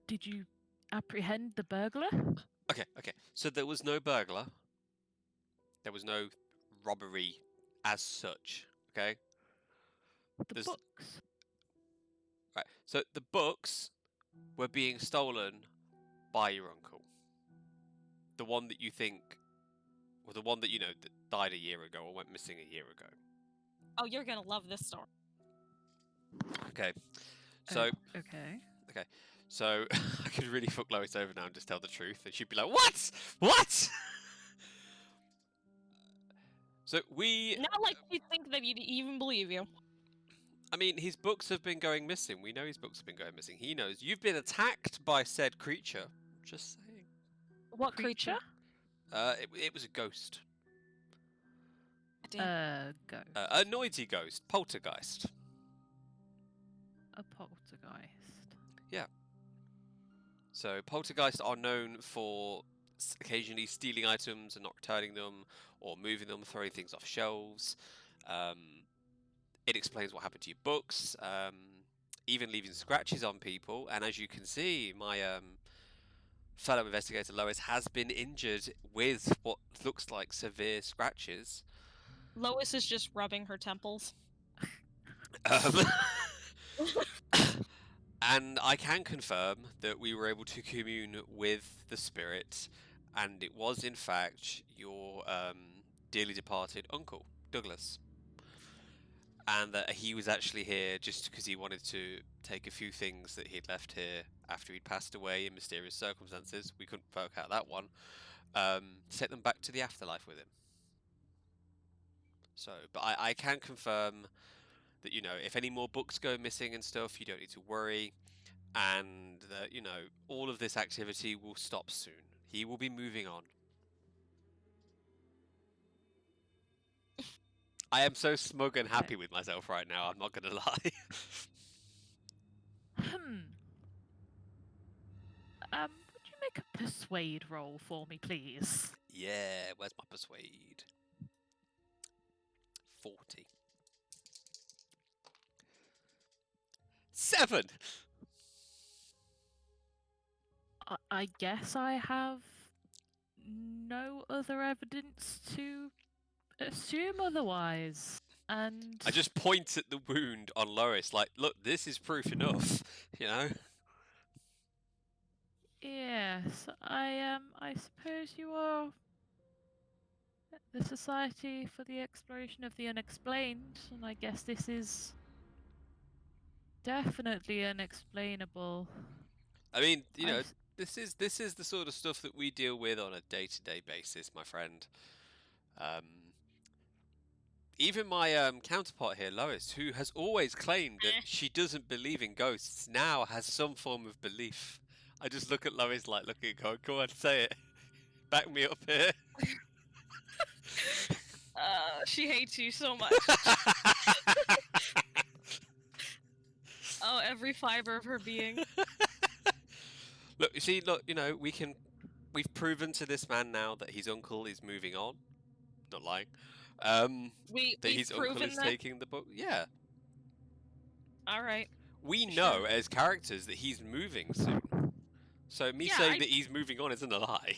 did you apprehend the burglar? Okay. So there was no burglar. There was no robbery as such. Okay. The books. Right. So the books were being stolen by your uncle. The one that you think, or the one that you know that died a year ago or went missing a year ago. Oh, you're gonna love this story. Okay. So. Okay. So I could really fuck Lois over now and just tell the truth, and she'd be like, "What? What?" So we. Not like you think that he'd even believe you. I mean, his books have been going missing. We know his books have been going missing. He knows you've been attacked by said creature. Just saying. What creature? It was a ghost. Ghost. A noisy ghost, poltergeist. A poltergeist. Yeah. So poltergeists are known for occasionally stealing items and not returning them, or moving them, throwing things off shelves. It explains what happened to your books, even leaving scratches on people. And as you can see, my fellow investigator Lois has been injured with what looks like severe scratches. Lois is just rubbing her temples. And I can confirm that we were able to commune with the spirit, and it was in fact your dearly departed uncle, Douglas. And that he was actually here just because he wanted to take a few things that he'd left here after he'd passed away in mysterious circumstances. We couldn't work out that one. To take them back to the afterlife with him. So, but I can confirm that, you know, if any more books go missing and stuff, you don't need to worry. And that, you know, all of this activity will stop soon. He will be moving on. I am so smug and happy with myself right now, I'm not going to lie. Would you make a persuade roll for me, please? Yeah, where's my persuade? 40. 7! I guess I have no other evidence to assume otherwise. And I just point at the wound on Lois, like, look, this is proof enough, you know? yes, I suppose you are the Society for the Exploration of the Unexplained, and I guess this is definitely unexplainable. I mean, you know, this is the sort of stuff that we deal with on a day-to-day basis, my friend. Even my counterpart here, Lois, who has always claimed that she doesn't believe in ghosts, now has some form of belief. I just look at Lois like, look at God, go on, say it. Back me up here. She hates you so much. Oh, every fiber of her being. Look, you see, you know, we've proven to this man now that his uncle is moving on. Not lying. That his uncle is taking the book. Yeah. All right. We know as characters that he's moving soon. So me saying that he's moving on isn't a lie.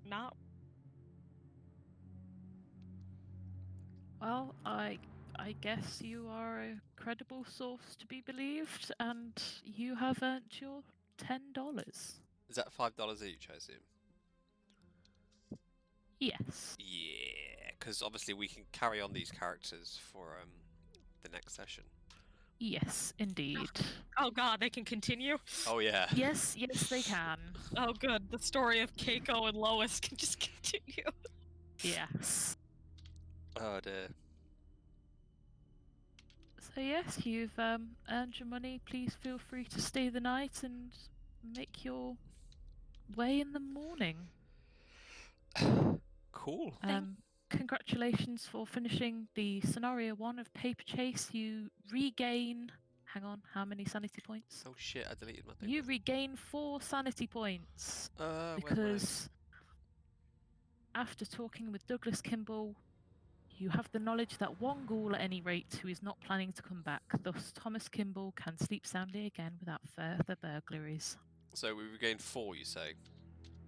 Not. Well, I guess you are a credible source to be believed, and you have earned your $10. Is that $5 each, I assume? Yes. Yeah, because obviously we can carry on these characters for the next session. Yes, indeed. Oh God, they can continue? Oh yeah. Yes, they can. Oh good, the story of Keiko and Lois can just continue. Yes. Oh dear. So yes, you've earned your money. Please feel free to stay the night and make your way in the morning. Cool. Congratulations for finishing the scenario 1 of Paper Chase. You regain hang on, how many sanity points? Oh shit! I deleted my thing. You regain 4 sanity points Where's because after talking with Douglas Kimball, you have the knowledge that one ghoul, at any rate, who is not planning to come back. Thus, Thomas Kimball can sleep soundly again without further burglaries. So we regained 4, you say?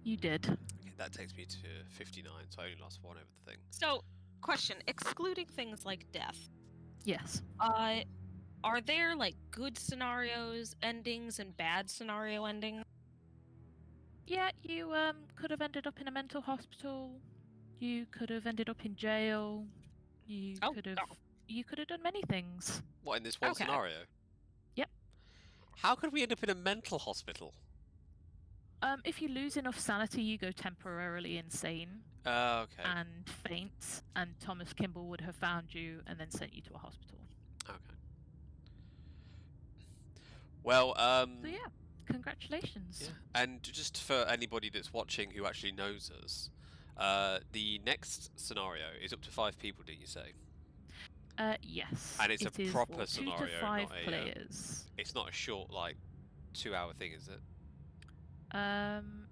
You did. Okay, that takes me to 59, so I only lost 1 over the thing. So, question: excluding things like death, Yes. are there like good scenarios endings and bad scenario endings? Yeah, you could have ended up in a mental hospital. You could have ended up in jail. You could have done many things. What, in this one scenario? Yep. How could we end up in a mental hospital? If you lose enough sanity, you go temporarily insane. Okay. And faint, and Thomas Kimball would have found you and then sent you to a hospital. Okay. Well, So yeah, congratulations. Yeah. And just for anybody that's watching who actually knows us, the next scenario is up to 5 people, didn't you say? Yes. And it's a proper for scenario, 2 to 5 not a, players. it's not a short, like, 2-hour thing, is it?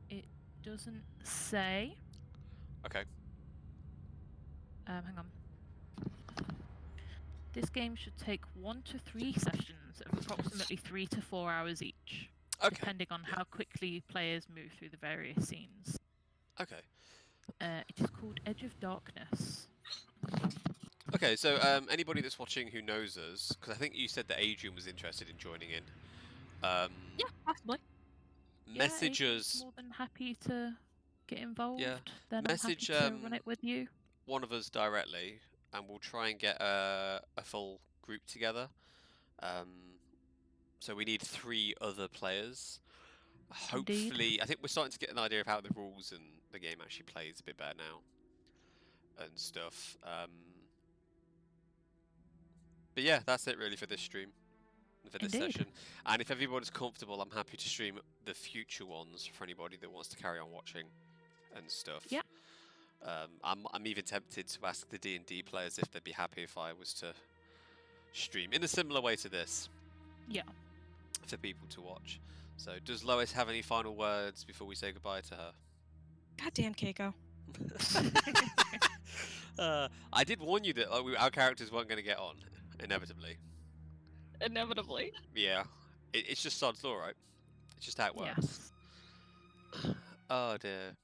It doesn't say. Okay. Hang on. This game should take 1 to 3 sessions of approximately 3 to 4 hours each, depending on how quickly players move through the various scenes. Okay. It is called Edge of Darkness. Okay, so anybody that's watching who knows us, because I think you said that Adrian was interested in joining in. Yeah, possibly. Message us. More than happy to get involved. Yeah. Then Message I'm happy to run it with you. one of us directly, and we'll try and get a full group together. So we need 3 other players. Hopefully, Indeed. I think we're starting to get an idea of how the rules and the game actually plays a bit better now, and stuff. But yeah, that's it really for this stream, for this session. And if everybody's comfortable, I'm happy to stream the future ones for anybody that wants to carry on watching and stuff. Yeah. I'm even tempted to ask the D&D players if they'd be happy if I was to stream in a similar way to this. Yeah. For people to watch. So, does Lois have any final words before we say goodbye to her? Goddamn Keiko. I did warn you that our characters weren't going to get on, inevitably. Inevitably. Yeah. It's just sod's law, right? It's just how it works. Yes. Oh dear.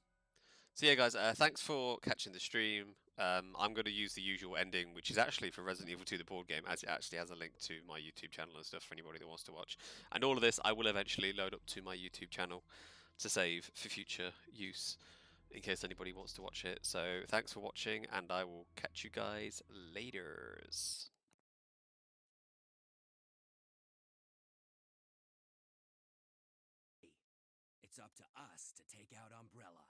So yeah, guys, thanks for catching the stream. I'm going to use the usual ending, which is actually for Resident Evil 2, the board game, as it actually has a link to my YouTube channel and stuff for anybody that wants to watch. And all of this I will eventually load up to my YouTube channel to save for future use, in case anybody wants to watch it. So thanks for watching, and I will catch you guys laters. It's up to us to take out Umbrella.